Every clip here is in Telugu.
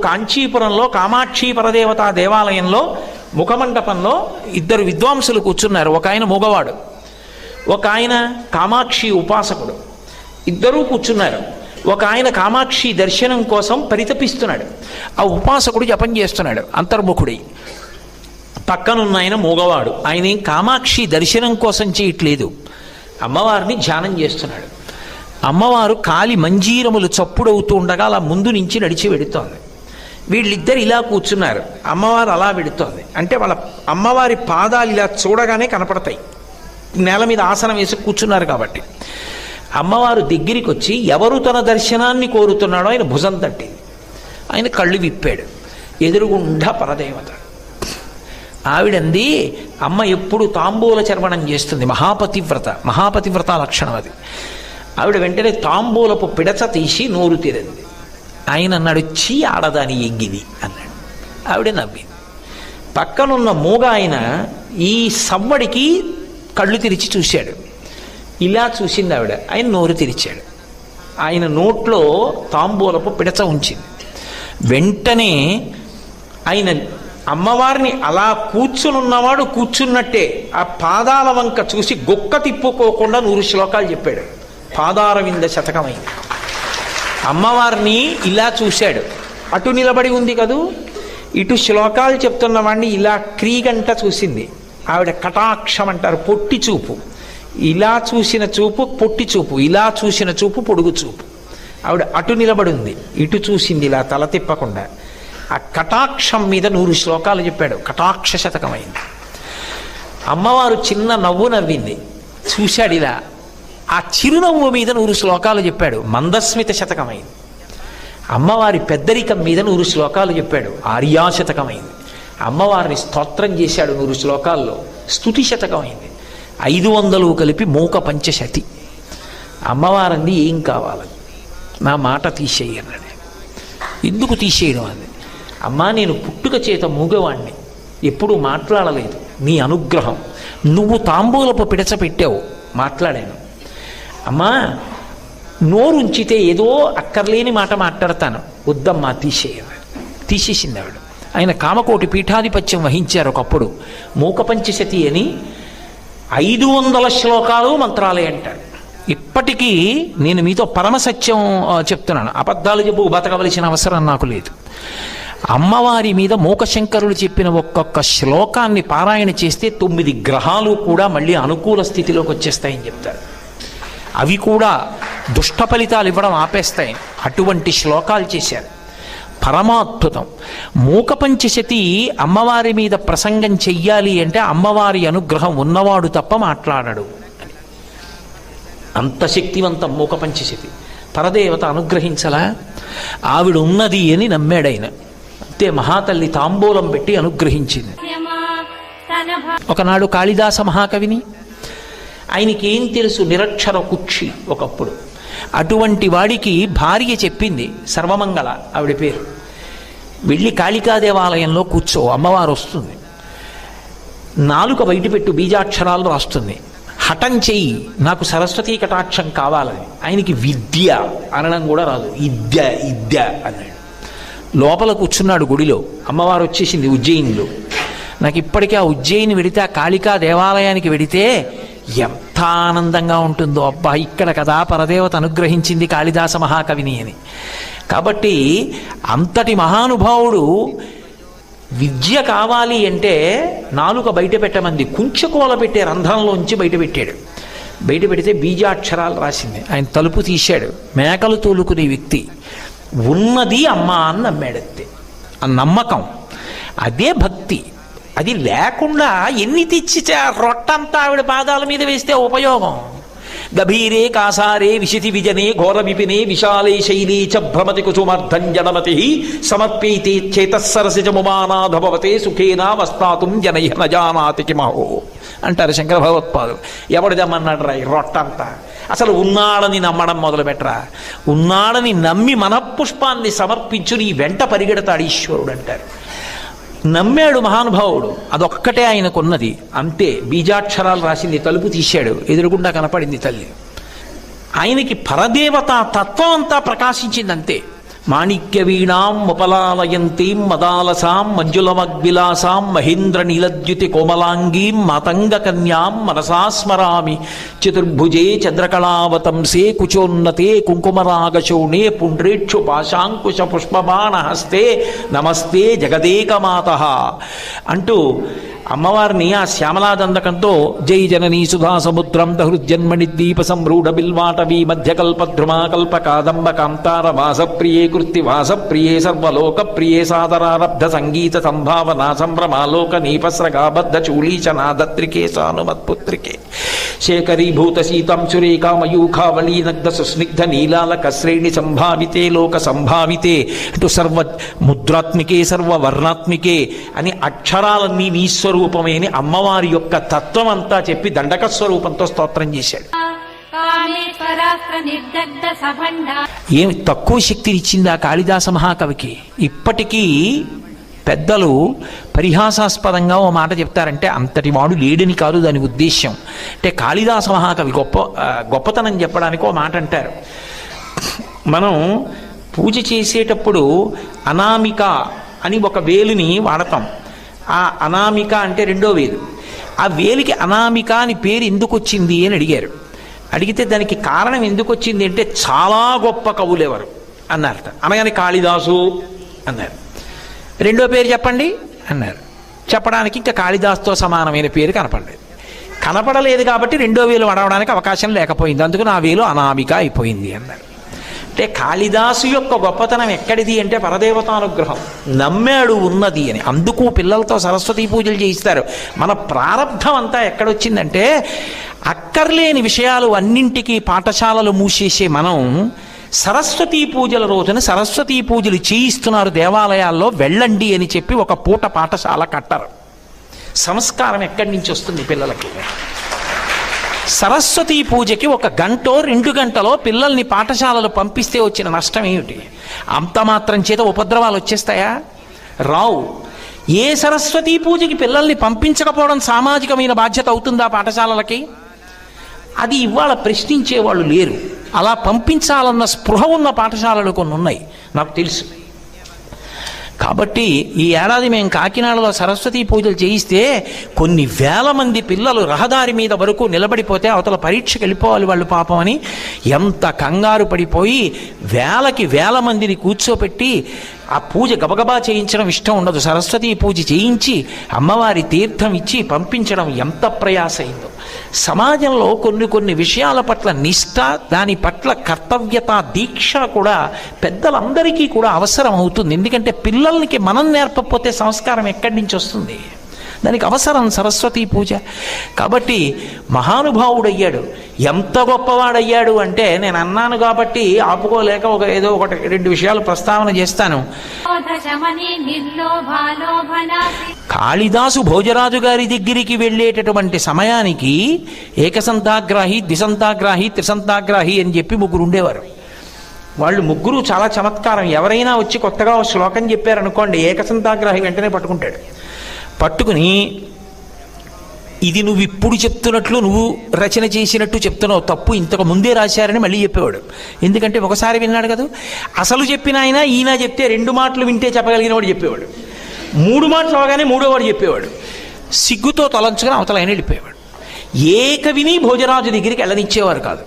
కాంచీపురంలో కామాక్షి పరదేవత దేవాలయంలో ముఖమండపంలో ఇద్దరు విద్వాంసులు కూర్చున్నారు. ఒక ఆయన మూగవాడు, ఒక ఆయన కామాక్షి ఉపాసకుడు. ఇద్దరూ కూర్చున్నారు. ఒక ఆయన కామాక్షి దర్శనం కోసం పరితపిస్తున్నాడు, ఆ ఉపాసకుడు జపం చేస్తున్నాడు అంతర్ముఖుడై. పక్కనున్న ఆయన మూగవాడు, ఆయన ఏం కామాక్షి దర్శనం కోసం చేయట్లేదు, అమ్మవారిని ధ్యానం చేస్తున్నాడు. అమ్మవారు కాలి మంజీరములు చప్పుడవుతూ ఉండగా అలా ముందు నుంచి నడిచి వెడుతోంది. వీళ్ళిద్దరు ఇలా కూర్చున్నారు, అమ్మవారు అలా వెడుతోంది. అంటే వాళ్ళ అమ్మవారి పాదాలు ఇలా చూడగానే కనపడతాయి, నేల మీద ఆసనం వేసి కూర్చున్నారు కాబట్టి. అమ్మవారు దగ్గరికి వచ్చి ఎవరు తన దర్శనాన్ని కోరుతున్నాడో ఆయన భుజం తట్టింది. ఆయన కళ్ళు విప్పాడు, ఎదురుగుండా పరదేవత. ఆవిడంది, అమ్మ ఎప్పుడు తాంబూల చర్వణం చేస్తుంది, మహాపతివ్రత లక్షణం అది. ఆవిడ వెంటనే తాంబూలపు పిడచ తీసి నోరు తెరింది. ఆయన అన్నాడు, చీ ఆడదాని ఎగ్గిది అన్నాడు. ఆవిడ నవ్వింది. పక్కనున్న మూగ ఆయన ఈ సవ్వడికి కళ్ళు తెరిచి చూశాడు. ఇలా చూసింది ఆవిడ. ఆయన నోరు తెరిచాడు. ఆయన నోట్లో తాంబూలపు పిడచ ఉంచింది. వెంటనే ఆయన అమ్మవారిని అలా కూర్చునున్నవాడు కూర్చున్నట్టే ఆ పాదాల వంక చూసి గొక్క తిప్పుకోకుండా 100 శ్లోకాలు చెప్పాడు. పాదారవింద శతకమైంది. అమ్మవారిని ఇలా చూశాడు, అటు నిలబడి ఉంది కదూ, ఇటు శ్లోకాలు చెప్తున్న వాడిని ఇలా క్రీగంట చూసింది. ఆవిడ కటాక్షం అంటారు, పొట్టి చూపు. ఇలా చూసిన చూపు పొట్టి చూపు, ఇలా చూసిన చూపు పొడుగు చూపు. ఆవిడ అటు నిలబడి ఉంది, ఇటు చూసింది ఇలా తల తిప్పకుండా. ఆ కటాక్షం మీద 100 శ్లోకాలు చెప్పాడు. కటాక్ష శతకమైంది. అమ్మవారు చిన్న నవ్వు నవ్వింది, చూశాడు ఇలా. ఆ చిరునవ్వు మీద 100 శ్లోకాలు చెప్పాడు. మందస్మిత శతకమైంది. అమ్మవారి పెద్దరికం మీద 100 శ్లోకాలు చెప్పాడు. ఆర్యాశతకమైంది. అమ్మవారిని స్తోత్రం చేశాడు 100 శ్లోకాల్లో. స్తుతి శతకమైంది. 500 కలిపి మూక పంచశతి. అమ్మవారంది, ఏం కావాలి, నా మాట తీసేయి అన్నాడు. ఎందుకు తీసేయడం అంది. అమ్మా, నేను పుట్టుక చేత మూగవాణ్ణి, ఎప్పుడూ మాట్లాడలేదు, నీ అనుగ్రహం. నువ్వు తాంబూలపు పిడచ పెట్టావు, మాట్లాడాను. అమ్మా, నోరుంచితే ఏదో అక్కర్లేని మాట మాట్లాడతాను, వద్దమ్మా తీసేయాలి. తీసేసింది ఆవిడ. ఆయన కామకోటి పీఠాధిపత్యం వహించారు ఒకప్పుడు. మూక పంచశతి అని 500 శ్లోకాలు మంత్రాలే అంటారు. ఇప్పటికీ నేను మీతో పరమసత్యం చెప్తున్నాను, అబద్ధాలు చెప్పు బతకవలసిన అవసరం నాకు లేదు. అమ్మవారి మీద మూకశంకరులు చెప్పిన ఒక్కొక్క శ్లోకాన్ని పారాయణ చేస్తే 9 గ్రహాలు కూడా మళ్ళీ అనుకూల స్థితిలోకి వచ్చేస్తాయని చెప్తారు. అవి కూడా దుష్ట ఫలితాలు ఇవ్వడం ఆపేస్తాయి. అటువంటి శ్లోకాలు చేశారు. పరమాద్భుతం. మూక పంచశతి అమ్మవారి మీద ప్రసంగం చెయ్యాలి అంటే అమ్మవారి అనుగ్రహం ఉన్నవాడు తప్ప మాట్లాడడు. అంత శక్తివంతం మూక పంచశతి. పరదేవత అనుగ్రహించలా, ఆవిడ ఉన్నది అని నమ్మాడైన. అంతే, మహాతల్లి తాంబూలం పెట్టి అనుగ్రహించింది. ఒకనాడు కాళిదాస మహాకవిని, ఆయనకి ఏం తెలుసు, నిరక్షర కుక్షి ఒకప్పుడు. అటువంటి వాడికి భార్య చెప్పింది, సర్వమంగళ ఆవిడ పేరు, వెళ్ళి కాళికా దేవాలయంలో కూర్చో, అమ్మవారు వస్తుంది, నాలుక బయటపెట్టు, బీజాక్షరాలు రాస్తుంది, హఠం చెయ్యి, నాకు సరస్వతీ కటాక్షం కావాలని. ఆయనకి విద్య అనడం కూడా రాదు, ఇద్య అన్నాడు. లోపల కూర్చున్నాడు గుడిలో. అమ్మవారు వచ్చేసింది ఉజ్జయినిలో. నాకు ఇప్పటికీ ఆ ఉజ్జయిని వెడితే, ఆ కాళికా దేవాలయానికి వెడితే ఎంత ఆనందంగా ఉంటుందో. అబ్బా, ఇక్కడ కదా పరదేవత అనుగ్రహించింది కాళిదాస మహాకవిని అని. కాబట్టి అంతటి మహానుభావుడు విద్య కావాలి అంటే నాలుక బయట పెట్టమంది, కుంచకోల పెట్టే రంధ్రంలోంచి బయట పెట్టాడు. బయట పెడితే బీజాక్షరాలు రాసింది. ఆయన తలుపు తీశాడు. మేకలు తోలుకునే వ్యక్తి, ఉన్నది అమ్మ అని నమ్మాడంతే. ఆ నమ్మకం, అదే భక్తి. అది లేకుండా ఎన్ని తెచ్చితే రొట్టంతా ఆవిడ పాదాల మీద వేస్తే ఉపయోగం. గభీరే కాసారే విశితి విజనే ఘోర విపినే విశాలే శైలీ చ భ్రమతి కుసుమర్ధం జనమతి సమర్పైతే చేతస్సరసిజముమానాధభవతే సుఖేనా వస్తాతుం జనయ నజానాతి కిమహో అంటారు శంకర భగవత్పాదులు. ఎవడిదమ్మన్నాడు రా రొట్టంతా? అసలు ఉన్నాడని నమ్మడం మొదలు పెట్టరా. ఉన్నాడని నమ్మి మనఃపుష్పాన్ని సమర్పించు, నీ వెంట పరిగెడతాడు ఈశ్వరుడు అంటారు. నమ్మాడు మహానుభావుడు, అదొక్కటే ఆయనకున్నది. అంతే, బీజాక్షరాలు రాసింది. తలుపు తీశాడు, ఎదురుగుండా కనపడింది తల్లి. ఆయనకి పరదేవత తత్వం అంతా ప్రకాశించింది. అంతే, మాణిక్యవీణాం ఉపలాలయంతీం మదాలసాం మంజులమగ్విలాసాం మహేంద్ర నీలద్యుతి కోమలాంగీం మాతంగకన్యాం మనసా స్మరామి. చతుర్భుజే చంద్రకళావతంసే కుచోన్నతే కుంకుమరాగశోణే పుండ్రేక్షు పాశాంకుశ పుష్పబాణహస్తే నమస్తే జగదేకమాతః అంటూ అమ్మవారిని ఆ శ్యామలాదండకంతో జై జననీ సుధా సముద్రం దహృజన్మణి ద్వీప సంరూఢ బిల్వాటవీ మధ్యకల్పద్రుమా కల్ప కాదంబ కాంతార వాసప్రియే కృత్తి వాసప్రియే సర్వలోక ప్రియే సాదరారబ్ధ సంగీత సంభావనా సంభ్రమాలోక నీపస్రగాబద్ధ చూళీచనాదత్రికే సానుమత్పుత్రికే శేఖరీభూత శీతాంశురేకామయూఖావళీనగ్ధ సుస్నిగ్ధ నీలాలక శ్రేణి సంభావితే లోక సంభావితే అంటూ సర్వ ముద్రాత్మికే సర్వవర్ణాత్మికే అని అక్షరాలన్నీ నీ స్వరూపమైన అమ్మవారి యొక్క తత్వం అంతా చెప్పి దండక స్వరూపంతో స్తోత్రం చేశాడు. ఏమి తక్కువ శక్తిని ఇచ్చింది ఆ కాళిదాస మహాకవికి? ఇప్పటికీ పెద్దలు పరిహాసాస్పదంగా ఓ మాట చెప్తారంటే అంతటి వాడు లేడని కాదు దాని ఉద్దేశ్యం. అంటే కాళిదాస మహాకవి గొప్పతనం చెప్పడానికి ఓ మాట అంటారు. మనం పూజ చేసేటప్పుడు అనామిక అని ఒక వేలుని వాడతాం. ఆ అనామిక అంటే రెండో వేలు. ఆ వేలికి అనామిక అని పేరు ఎందుకు వచ్చింది అని అడిగారు. అడిగితే దానికి కారణం ఎందుకు వచ్చింది అంటే చాలా గొప్ప కవులెవరు అన్నారట. అనగానే కాళిదాసు అన్నారు. రెండో పేరు చెప్పండి అన్నారు. చెప్పడానికి ఇంకా కాళిదాసుతో సమానమైన పేరు కనపడలేదు కాబట్టి రెండో వేలు వడవడానికి అవకాశం లేకపోయింది. అందుకు నా వేలు అనామిక అయిపోయింది అన్నారు. అంటే కాళిదాసు యొక్క గొప్పతనం ఎక్కడిది అంటే పరదేవతానుగ్రహం. నమ్మాడు ఉన్నది అని. అందుకు పిల్లలతో సరస్వతీ పూజలు చేయిస్తారు. మన ప్రారంధం అంతా ఎక్కడొచ్చిందంటే అక్కర్లేని విషయాలు అన్నింటికీ పాఠశాలలు మూసేసే మనం సరస్వతీ పూజల రోజున సరస్వతీ పూజలు చేయిస్తున్నారు దేవాలయాల్లో, వెళ్ళండి అని చెప్పి ఒక పూట పాఠశాల కట్టరు. సంస్కారం ఎక్కడి నుంచి వస్తుంది పిల్లలకి? సరస్వతీ పూజకి 1 గంటో 2 గంటలో పిల్లల్ని పాఠశాలలు పంపిస్తే వచ్చిన నష్టం ఏమిటి? అంత మాత్రం చేత ఉపద్రవాలు వచ్చేస్తాయా? రావు. ఏ సరస్వతీ పూజకి పిల్లల్ని పంపించకపోవడం సామాజికమైన బాధ్యత అవుతుందా పాఠశాలలకి? అది ఇవాళ ప్రశ్నించేవాళ్ళు లేరు. అలా పంపించాలన్న స్పృహ ఉన్న పాఠశాలలు కొన్ని ఉన్నాయి, నాకు తెలుసు. కాబట్టి ఈ ఏడాది మేము కాకినాడలో సరస్వతీ పూజలు చేయిస్తే కొన్ని వేల మంది పిల్లలు రహదారి మీద వరకు నిలబడిపోతే అవతల పరీక్షకు వెళ్ళిపోవాలి వాళ్ళు పాపం అని ఎంత కంగారు పడిపోయి వేలకి వేల మందిని కూర్చోపెట్టి ఆ పూజ గబగబా చేయించడం ఇష్టం ఉండదు. సరస్వతీ పూజ చేయించి అమ్మవారి తీర్థం ఇచ్చి పంపించడం ఎంత ప్రయాసైందో. సమాజంలో కొన్ని విషయాల పట్ల నిష్ఠ, దాని పట్ల కర్తవ్యత, దీక్ష కూడా పెద్దలందరికీ కూడా అవసరం అవుతుంది. ఎందుకంటే పిల్లలకి మనం నేర్పకపోతే సంస్కారం ఎక్కడి నుంచి వస్తుంది? దానికి అవసరం సరస్వతీ పూజ. కాబట్టి మహానుభావుడయ్యాడు. ఎంత గొప్పవాడయ్యాడు అంటే నేను అన్నాను కాబట్టి ఆపుకోలేక ఏదో 1-2 విషయాలు ప్రస్తావన చేస్తాను. కాళిదాసు భోజరాజు గారి దగ్గరికి వెళ్ళేటటువంటి సమయానికి ఏకసంతాగ్రాహి, ద్విసంతాగ్రాహి, త్రిసంతాగ్రాహి అని చెప్పి 3 ఉండేవారు. వాళ్ళు 3 చాలా చమత్కారం. ఎవరైనా వచ్చి కొత్తగా శ్లోకం చెప్పారనుకోండి, ఏకసంతాగ్రాహి వెంటనే పట్టుకుంటాడు. పట్టుకుని ఇది నువ్వు ఇప్పుడు చెప్తున్నట్లు, నువ్వు రచన చేసినట్టు చెప్తున్నావు, తప్పు, ఇంతకు ముందే రాశారని మళ్ళీ చెప్పేవాడు. ఎందుకంటే ఒకసారి విన్నాడు కదా. అసలు చెప్పిన ఆయన ఈయన చెప్తే 2 మాటలు వింటే చెప్పగలిగిన వాడు చెప్పేవాడు. 3 మాటలు అవగానే 3వ వాడు చెప్పేవాడు. సిగ్గుతో తలంచుకొని అవతల ఆయన వెళ్ళిపోయేవాడు. ఏ కవిని భోజరాజు దగ్గరికి వెళ్ళనిచ్చేవారు కాదు.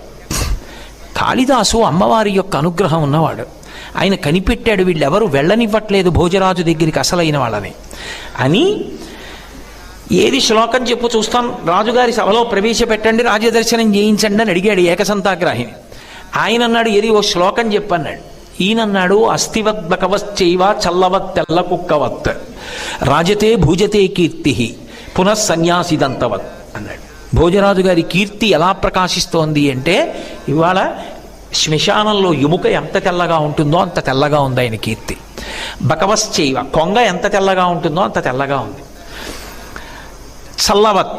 కాళిదాసు అమ్మవారి యొక్క అనుగ్రహం ఉన్నవాడు. ఆయన కనిపెట్టాడు వీళ్ళెవరు వెళ్ళనివ్వట్లేదు భోజరాజు దగ్గరికి అసలైన వాళ్ళని అని. ఏది శ్లోకం చెప్పు చూస్తాం, రాజుగారి సభలో ప్రవేశపెట్టండి, రాజదర్శనం చేయించండి అని అడిగాడు ఏకసంతాగ్రాహిని. ఆయన అన్నాడు ఏది ఓ శ్లోకం చెప్పన్నాడు. ఈయనన్నాడు అస్థివత్ బకవశ్చైవ చల్లవత్ తెల్ల కుక్కవత్ రాజతే భూజతే కీర్తి పునఃసన్యాసిదంతవత్ అన్నాడు. భోజరాజు గారి కీర్తి ఎలా ప్రకాశిస్తోంది అంటే ఇవాళ శ్మశానంలో ఎముక ఎంత తెల్లగా ఉంటుందో అంత తెల్లగా ఉంది ఆయన కీర్తి. బకవశ్చైవ, కొంగ ఎంత తెల్లగా ఉంటుందో అంత తెల్లగా ఉంది. చల్లవత్,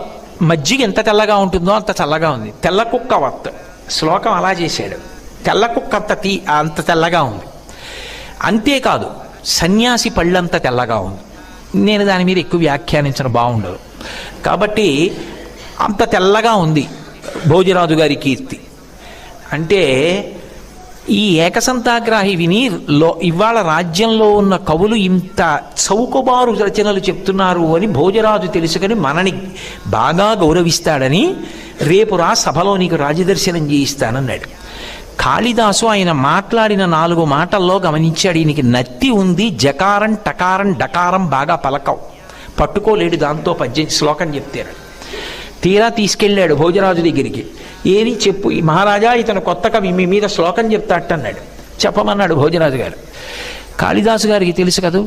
మజ్జిగ ఎంత తెల్లగా ఉంటుందో అంత చల్లగా ఉంది. తెల్ల కుక్కవత్, శ్లోకం అలా చేశాడు. తెల్ల కుక్క అంత తెల్లగా ఉంది. అంతేకాదు సన్యాసి పళ్ళంత తెల్లగా ఉంది. నేను దాని మీద ఎక్కువ వ్యాఖ్యానించడం బాగుండదు కాబట్టి అంత తెల్లగా ఉంది భోజరాజు గారి కీర్తి. అంటే ఈ ఏకసంతాగ్రాహి విని ఇవాళ రాజ్యంలో ఉన్న కవులు ఇంత చౌకబారు రచనలు చెప్తున్నారు అని భోజరాజు తెలుసుకొని మనని బాగా గౌరవిస్తాడని రేపు సభలో నీకు రాజదర్శనం చేయిస్తానన్నాడు. కాళిదాసు ఆయన మాట్లాడిన 4 మాటల్లో గమనించాడు, ఈయనకి నత్తి ఉంది, జకారం టకారం డకారం బాగా పలకం, పట్టుకోలేడు, దాంతో శ్లోకం చెప్తాడు. తీరా తీసుకెళ్ళాడు భోజరాజు దగ్గరికి. ఏది చెప్పు ఈ మహారాజా, ఇతను కొత్త కవి, మీ మీద శ్లోకం చెప్తాడన్నాడు. చెప్పమన్నాడు భోజరాజు గారు. కాళిదాసు గారికి తెలుసు కదూ,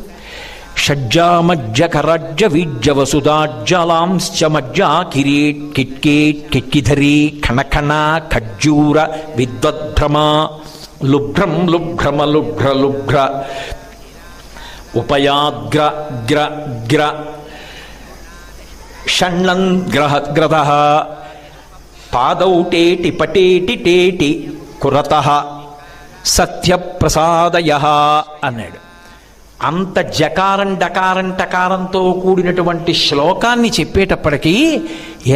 షడ్జామజ్జ కరజ్జ వీజ్జ వసుధాజ్జలాంశ్చ మజ్జా కిరీట్ కిట్కేట్ కిట్కిధరీ ఖణఖణ ఖజ్జూర విద్వద్భ్రమ లుభ్రం లుభ్రమ లుభ్ర లుభ్ర ఉపయాద్గ్ర గ్ర గ్ర షణ్ణం గ్రహ గ్రత పాదౌ టేటి పటేటి టేటి కురత సత్యప్రసాదయ అన్నాడు. అంత జకారం డకారం టకారంతో కూడినటువంటి శ్లోకాన్ని చెప్పేటప్పటికీ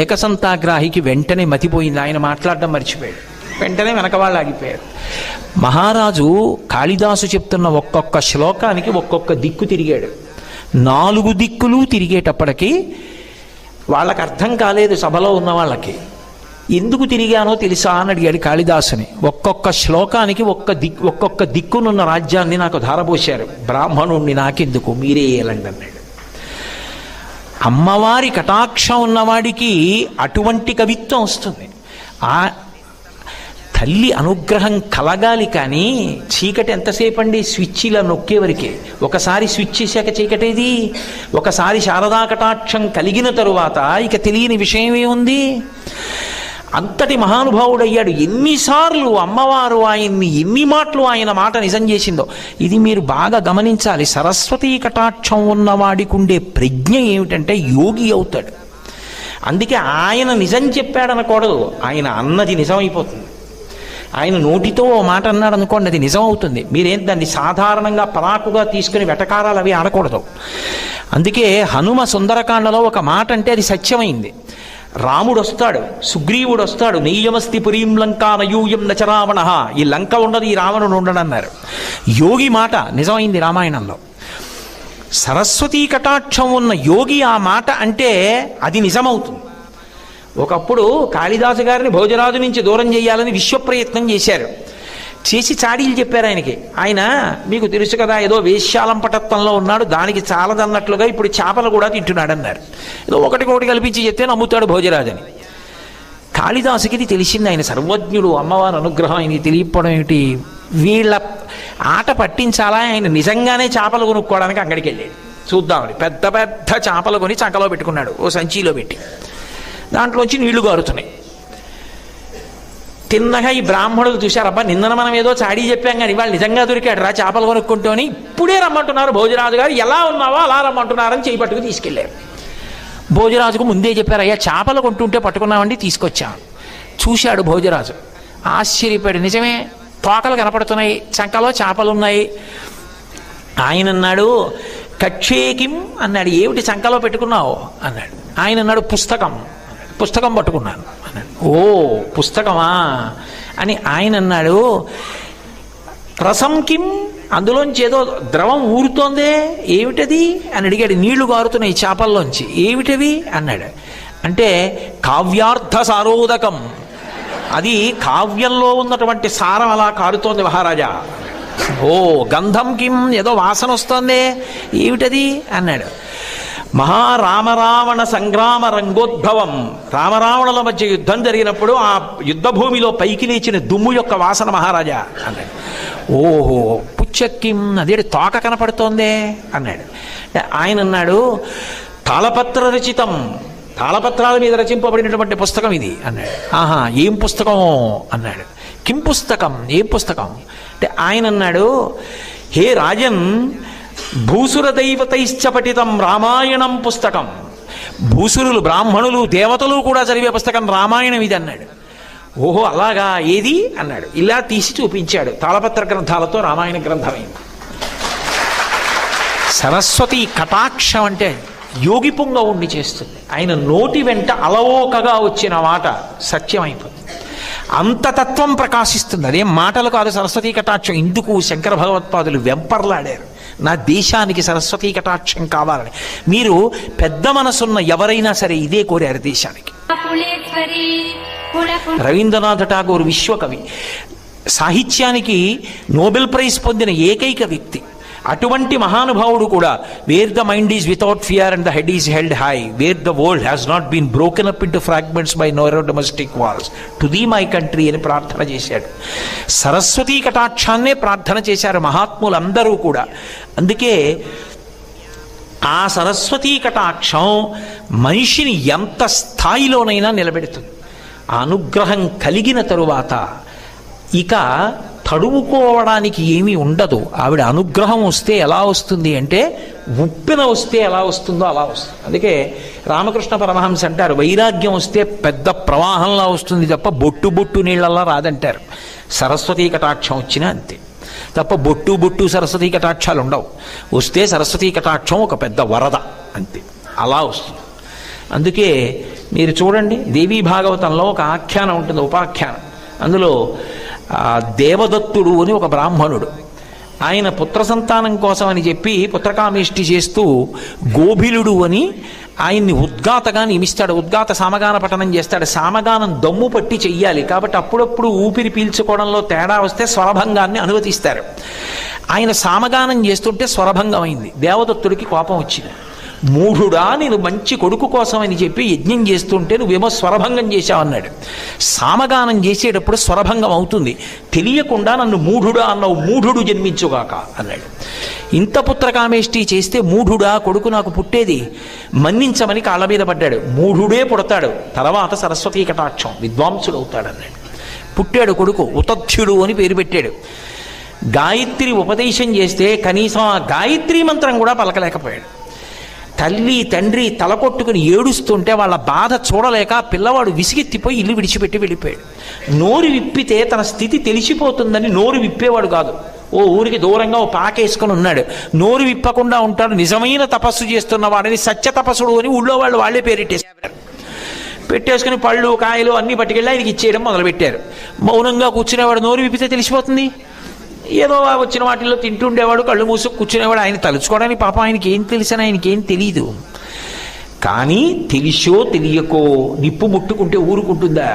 ఏకసంతాగ్రాహికి వెంటనే మతిపోయింది. ఆయన మాట్లాడడం మర్చిపోయాడు. వెంటనే వెనక వాళ్ళు ఆగిపోయారు. మహారాజు కాళిదాసు చెప్తున్న ఒక్కొక్క శ్లోకానికి ఒక్కొక్క దిక్కు తిరిగాడు. 4 దిక్కులు తిరిగేటప్పటికీ వాళ్ళకి అర్థం కాలేదు. సభలో ఉన్న వాళ్ళకి ఎందుకు తిరిగానో తెలుసా అని అడిగాడు కాళిదాసుని. ఒక్కొక్క శ్లోకానికి ఒక్కొక్క దిక్కునున్న రాజ్యాన్ని నాకు ధారపోశారు, బ్రాహ్మణుణ్ణి నాకెందుకు, మీరే ఏలండి అన్నాడు. అమ్మవారి కటాక్షం ఉన్నవాడికి అటువంటి కవిత్వం వస్తుంది. ఆ తల్లి అనుగ్రహం కలగాలి. కానీ చీకటి ఎంతసేపు అండి, స్విచ్ ఇలా నొక్కేవరకే. ఒకసారి స్విచ్ చేశాక చీకటేది. ఒకసారి శారదా కటాక్షం కలిగిన తరువాత ఇక తెలియని విషయమే ఉంది. అంతటి మహానుభావుడయ్యాడు. ఎన్నిసార్లు అమ్మవారు ఆయన్ని, ఎన్ని మాటలు ఆయన మాట నిజం చేసిందో ఇది మీరు బాగా గమనించాలి. సరస్వతీ కటాక్షం ఉన్నవాడికి ఉండే ప్రజ్ఞ ఏమిటంటే యోగి అవుతాడు. అందుకే ఆయన నిజం చెప్పాడనకూడదు, ఆయన అన్నది నిజమైపోతుంది. ఆయన నోటితో ఓ మాట అన్నాడు అనుకోండి, అది నిజం అవుతుంది. మీరేం దాన్ని సాధారణంగా పరాకుగా తీసుకుని వెటకారాలు అవి ఆడకూడదు. అందుకే హనుమ సుందరకాండలో ఒక మాట అంటే అది సత్యమైంది. రాముడు వస్తాడు, సుగ్రీవుడు వస్తాడు, నెయ్యమస్తి పురీం లంకా నయూయం నచరావణ, ఈ లంక ఉండదు, ఈ రావణుడు ఉండడు అన్నారు. యోగి మాట నిజమైంది రామాయణంలో. సరస్వతీ కటాక్షం ఉన్న యోగి ఆ మాట అంటే అది నిజమవుతుంది. ఒకప్పుడు కాళిదాసు గారిని భోజరాజు నుంచి దూరం చేయాలని విశ్వప్రయత్నం చేశారు. చేసి చాడీలు చెప్పారు ఆయనకి. ఆయన మీకు తెలుసు కదా, ఏదో వేశ్యాలంపటత్వంలో ఉన్నాడు, దానికి చాలదన్నట్లుగా ఇప్పుడు చేపలు కూడా తింటున్నాడు అన్నారు. ఏదో ఒకటి కల్పించి చెప్తే నమ్ముతాడు భోజరాజని. కాళిదాసుకి ఇది తెలిసింది. ఆయన సర్వజ్ఞుడు, అమ్మవారి అనుగ్రహం ఆయనకి తెలియకపోవడం ఏమిటి. వీళ్ళ ఆట పట్టించాలా, ఆయన నిజంగానే చేపలు కొనుక్కోవడానికి అక్కడికి వెళ్ళాడు చూద్దామని. పెద్ద పెద్ద చేపలు కొని చంకలో పెట్టుకున్నాడు, ఓ సంచిలో పెట్టి. దాంట్లోంచి నీళ్లు గారుతున్నాయి. తిన్నగా ఈ బ్రాహ్మణులు చూశారు, అబ్బా నిన్న మనం ఏదో చాడీ చెప్పాం కానీ వాళ్ళు నిజంగా దొరికాడు రా చేపలు కొనుక్కుంటూ అని. ఇప్పుడే రమ్మంటున్నారు భోజరాజు గారు, ఎలా ఉన్నావో అలా రమ్మంటున్నారని చేయి పట్టుకు తీసుకెళ్ళారు. భోజరాజుకు ముందే చెప్పారు, అయ్యా చేపలు కొంటుంటే పట్టుకున్నామండి, తీసుకొచ్చాం. చూశాడు భోజరాజు, ఆశ్చర్యపోయాడు. నిజమే, తోకలు కనపడుతున్నాయి, చంకలో చేపలు ఉన్నాయి. ఆయన అన్నాడు, కక్షేకిం అన్నాడు. ఏమిటి చంకలో పెట్టుకున్నావు అన్నాడు. ఆయన అన్నాడు, పుస్తకం. పుస్తకం పట్టుకున్నాను అన్నాడు. ఓ పుస్తకమా అని ఆయన అన్నాడు. రసం కిం, అందులోంచి ఏదో ద్రవం ఊరుతోందే, ఏమిటది అని అడిగాడు. నీళ్లు గారుతున్నాయి చేపల్లోంచి, ఏమిటవి అన్నాడు. అంటే కావ్యార్థ సారోదకం, అది కావ్యంలో ఉన్నటువంటి సారం అలా కారుతోంది మహారాజా. ఓ గంధం కిం, ఏదో వాసన వస్తోందే, ఏమిటది అన్నాడు. మహారామరావణ సంగ్రామ రంగోద్భవం, రామరావణుల మధ్య యుద్ధం జరిగినప్పుడు ఆ యుద్ధ భూమిలో పైకి లేచిన దుమ్ము యొక్క వాసన మహారాజా అన్నాడు. ఓహో పుచ్చక్కిం, అదే తోక కనపడుతోందే అన్నాడు. ఆయన అన్నాడు, తాళపత్ర రచితం, తాళపత్రాల మీద రచింపబడినటువంటి పుస్తకం ఇది అన్నాడు. ఆహా ఏం పుస్తకం అన్నాడు. కిం పుస్తకం, ఏం పుస్తకం అంటే ఆయన అన్నాడు, హే రాజన్, భూసుర దైవతైశ్చ పఠితం రామాయణం పుస్తకం. భూసురులు, బ్రాహ్మణులు, దేవతలు కూడా చదివే పుస్తకం రామాయణం ఇది అన్నాడు. ఓహో అలాగా, ఏది అన్నాడు. ఇలా తీసి చూపించాడు. తాళపత్ర గ్రంథాలతో రామాయణ గ్రంథమైంది. సరస్వతి కటాక్షం అంటే యోగి పుంగ ఉండి చేస్తుంది. ఆయన నోటి వెంట అలవోకగా వచ్చిన మాట సత్యమైపోతుంది. అంత తత్వం ప్రకాశిస్తుంది. అదేం మాటలు కాదు సరస్వతీ కటాక్షం. ఇందుకు శంకర భగవత్పాదులు వెంపర్లాడారు, నా దేశానికి సరస్వతీ కటాక్షం కావాలని. మీరు పెద్ద మనసున్న ఎవరైనా సరే ఇదే కోరారు దేశానికి. రవీంద్రనాథ్ ఠాగూర్ విశ్వకవి, సాహిత్యానికి నోబెల్ ప్రైజ్ పొందిన ఏకైక వ్యక్తి. అటువంటి మహానుభావుడు కూడా where the mind is without fear and the head is held high, where the world has not been broken up into fragments by narrow domestic walls to the my country అని ప్రార్థన చేశాడు. సరస్వతీ కటాక్షాన్నే ప్రార్థన చేశారు మహాత్ములందరూ కూడా. అందుకే ఆ సరస్వతీ కటాక్షం మనిషిని ఎంత స్థాయిలోనైనా నిలబెడుతుంది. ఆ అనుగ్రహం కలిగిన తరువాత ఇక తడువుకోవడానికి ఏమీ ఉండదు. ఆవిడ అనుగ్రహం వస్తే ఎలా వస్తుంది అంటే ఉప్పెన వస్తే ఎలా వస్తుందో అలా వస్తుంది. అందుకే రామకృష్ణ పరమహంస అంటారు, వైరాగ్యం వస్తే పెద్ద ప్రవాహంలా వస్తుంది తప్ప బొట్టు బొట్టు నీళ్ళలా రాదంటారు. సరస్వతీ కటాక్షం వచ్చినా అంతే తప్ప బొట్టు బొట్టు సరస్వతీ కటాక్షాలు ఉండవు. వస్తే సరస్వతీ కటాక్షం ఒక పెద్ద వరద అంతే, అలా వస్తుంది. అందుకే మీరు చూడండి, దేవీ భాగవతంలో ఒక ఆఖ్యానం ఉంటుంది, ఉపాఖ్యానం. అందులో దేవదత్తుడు అని ఒక బ్రాహ్మణుడు, ఆయన పుత్ర సంతానం కోసం అని చెప్పి పుత్రకామేష్టి చేస్తూ గోభిలుడు అని ఆయన్ని ఉద్గాతగా నియమిస్తాడు. ఉద్గాత సామగాన పఠనం చేస్తాడు. సామగానం దమ్ము పట్టి చెయ్యాలి కాబట్టి అప్పుడప్పుడు ఊపిరి పీల్చుకోవడంలో తేడా వస్తే స్వరభంగాన్ని అనుమతిస్తారు. ఆయన సామగానం చేస్తుంటే స్వరభంగం అయింది. దేవదత్తుడికి కోపం వచ్చింది. మూఢుడా, నేను మంచి కొడుకు కోసం అని చెప్పి యజ్ఞం చేస్తుంటే నువ్వేమో స్వరభంగం చేశావన్నాడు. సామగానం చేసేటప్పుడు స్వరభంగం అవుతుంది, తెలియకుండా నన్ను మూఢుడా అన్నావు, మూఢుడు జన్మించుగాక అన్నాడు. ఇంత పుత్రకామేష్టి చేస్తే మూఢుడా కొడుకు నాకు పుట్టేది, మన్నించమని కాళ్ళ మీద పడ్డాడు. మూఢుడే పుడతాడు, తర్వాత సరస్వతీ కటాక్షం విద్వాంసుడు అవుతాడు అన్నాడు. పుట్టాడు కొడుకు, ఉతథ్యుడు అని పేరు పెట్టాడు. గాయత్రి ఉపదేశం చేస్తే కనీసం ఆ గాయత్రి మంత్రం కూడా పలకలేకపోయాడు. తల్లి తండ్రి తలకొట్టుకుని ఏడుస్తుంటే వాళ్ళ బాధ చూడలేక పిల్లవాడు విసిగెత్తిపోయి ఇల్లు విడిచిపెట్టి వెళ్ళిపోయాడు. నోరు విప్పితే తన స్థితి తెలిసిపోతుందని నోరు విప్పేవాడు కాదు. ఓ ఊరికి దూరంగా ఓ పాకేసుకొని ఉన్నాడు, నోరు విప్పకుండా ఉంటాడు. నిజమైన తపస్సు చేస్తున్న వాడిని సత్య తపస్సుడు అని ఊళ్ళో వాళ్ళు వాళ్ళే పేరెట్టేశారు. పెట్టేసుకుని పళ్ళు కాయలు అన్నీ పట్టుకెళ్ళి ఆయనకి ఇచ్చేయడం మొదలుపెట్టారు. మౌనంగా కూర్చునేవాడు, నోరు విప్పితే తెలిసిపోతుంది. ఏదో వచ్చిన వాటిల్లో తింటుండేవాడు, కళ్ళు మూసుకు కూర్చునేవాడు. ఆయన తలుచుకోవడానికి పాపం ఆయనకి ఏం తెలిసినా ఆయనకేం తెలీదు. కానీ తెలిసో తెలియకో నిప్పు ముట్టుకుంటే ఊరుకుంటుందా?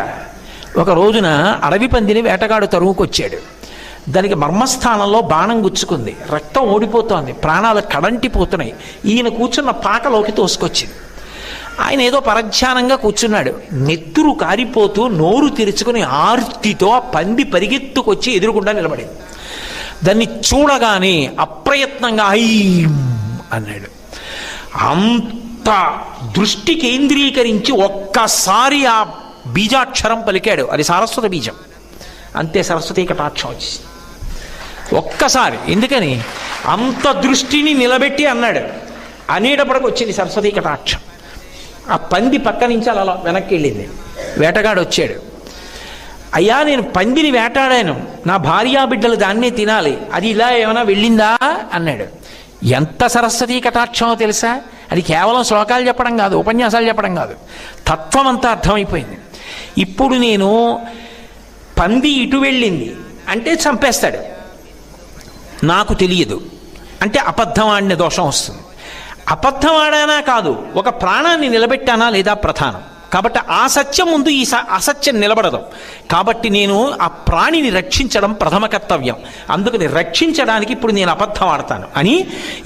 ఒక రోజున అడవి పందిని వేటగాడు తరువుకొచ్చాడు. దానికి మర్మస్థానంలో బాణం గుచ్చుకుంది, రక్తం ఓడిపోతోంది, ప్రాణాలు కడంటిపోతున్నాయి. ఈయన కూర్చున్న పాకలోకి తోసుకొచ్చింది. ఆయన ఏదో పరధ్యానంగా కూర్చున్నాడు. నెత్తురు కారిపోతూ నోరు తెరుచుకుని ఆర్తితో ఆ పంది పరిగెత్తుకొచ్చి ఎదురుగుండా నిలబడింది. దాన్ని చూడగానే అప్రయత్నంగా ఐ అన్నాడు. అంత దృష్టి కేంద్రీకరించి ఒక్కసారి ఆ బీజాక్షరం పలికాడు, అది సారస్వత బీజం. అంతే, సరస్వతీ కటాక్షం వచ్చేసి ఒక్కసారి. ఎందుకని అంత దృష్టిని నిలబెట్టి అన్నాడు. అనేటప్పటికి వచ్చింది సరస్వతీ కటాక్షం. ఆ పంది పక్క నుంచి అలా వెనక్కి వెళ్ళింది. వేటగాడు వచ్చాడు. అయ్యా, నేను పందిని వేటాడాను, నా భార్యా బిడ్డలు దాన్నే తినాలి, అది ఇలా ఏమైనా వెళ్ళిందా అన్నాడు. ఎంత సరస్వతీ కటాక్షమో తెలుసా? అది కేవలం శ్లోకాలు చెప్పడం కాదు, ఉపన్యాసాలు చెప్పడం కాదు, తత్వం అంతా అర్థమైపోయింది. ఇప్పుడు నేను పంది ఇటు వెళ్ళింది అంటే చంపేస్తాడు, నాకు తెలియదు అంటే అబద్ధం ఆడిన దోషం వస్తుంది. అబద్ధం ఆడానా కాదు, ఒక ప్రాణాన్ని నిలబెట్టానా లేదా ప్రధానం. కాబట్టి ఆ సత్యం ముందు ఈ అసత్యం నిలబడదు. కాబట్టి నేను ఆ ప్రాణిని రక్షించడం ప్రథమ కర్తవ్యం. అందుకని రక్షించడానికి ఇప్పుడు నేను అబద్ధం ఆడతాను అని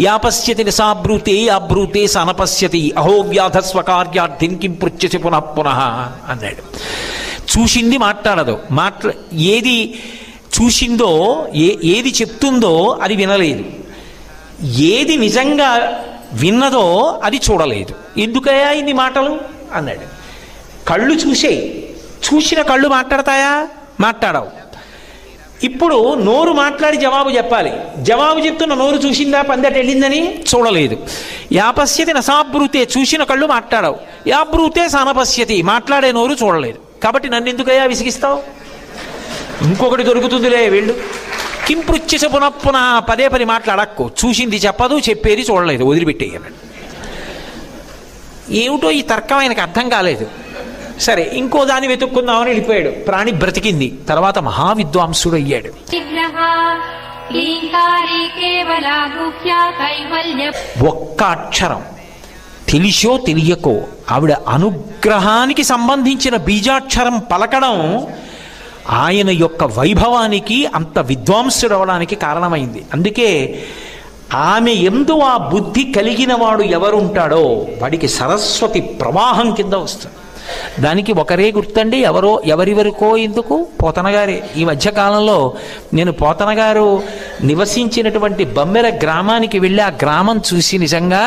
యాపశ్యతి నిసాబ్రూతే యాబ్రూతే సనపశ్యతి అహో వ్యాధ స్వకార్యార్థిన్ కిం పృచ్యసి పునః పునః అన్నాడు. చూసింది మాట్లాడదు, ఏది చూసిందో ఏది చెప్తుందో అది వినలేదు, ఏది నిజంగా విన్నదో అది చూడలేదు. ఎందుకయ్యా ఇన్ని మాటలు అన్నాడు. కళ్ళు చూసేయి, చూసిన కళ్ళు మాట్లాడతాయా? మాట్లాడవు. ఇప్పుడు నోరు మాట్లాడి జవాబు చెప్పాలి, జవాబు చెప్తున్న నోరు చూసిందా పందట వెళ్ళిందని? చూడలేదు. యాపశ్యతి నసాబ్రూతే, చూసిన కళ్ళు మాట్లాడవు. యాబ్రూతే సానపశ్యతి, మాట్లాడే నోరు చూడలేదు. కాబట్టి నన్ను ఎందుకయ్యా విసిగిస్తావు? ఇంకొకటి దొరుకుతుందిలే వెళ్ళు. కిం పృచ్ఛస పునః పునః, పదే పది మాట్లాడక్కు. చూసింది చెప్పదు, చెప్పేది చూడలేదు, వదిలిపెట్టేయన్నాడు. ఏమిటో ఈ తర్కం ఆయనకు అర్థం కాలేదు. సరే ఇంకో దాన్ని వెతుక్కుందామని వెళ్ళిపోయాడు. ప్రాణి బ్రతికింది, తర్వాత మహావిద్వాంసుడు అయ్యాడు. ఒక్క అక్షరం తెలిసో తెలియకో ఆవిడ అనుగ్రహానికి సంబంధించిన బీజాక్షరం పలకడం ఆయన యొక్క వైభవానికి అంత విద్వాంసుడు అవడానికి కారణమైంది. అందుకే ఆమె యందు ఆ బుద్ధి కలిగిన వాడు ఎవరుంటాడో వాడికి సరస్వతి ప్రవాహం కింద వస్తుంది. దానికి ఒకరే గుర్తండి, ఎవరి వరకో ఎందుకు, పోతనగారే. ఈ మధ్యకాలంలో నేను పోతనగారు నివసించినటువంటి బమ్మెర గ్రామానికి వెళ్ళి ఆ గ్రామం చూసి నిజంగా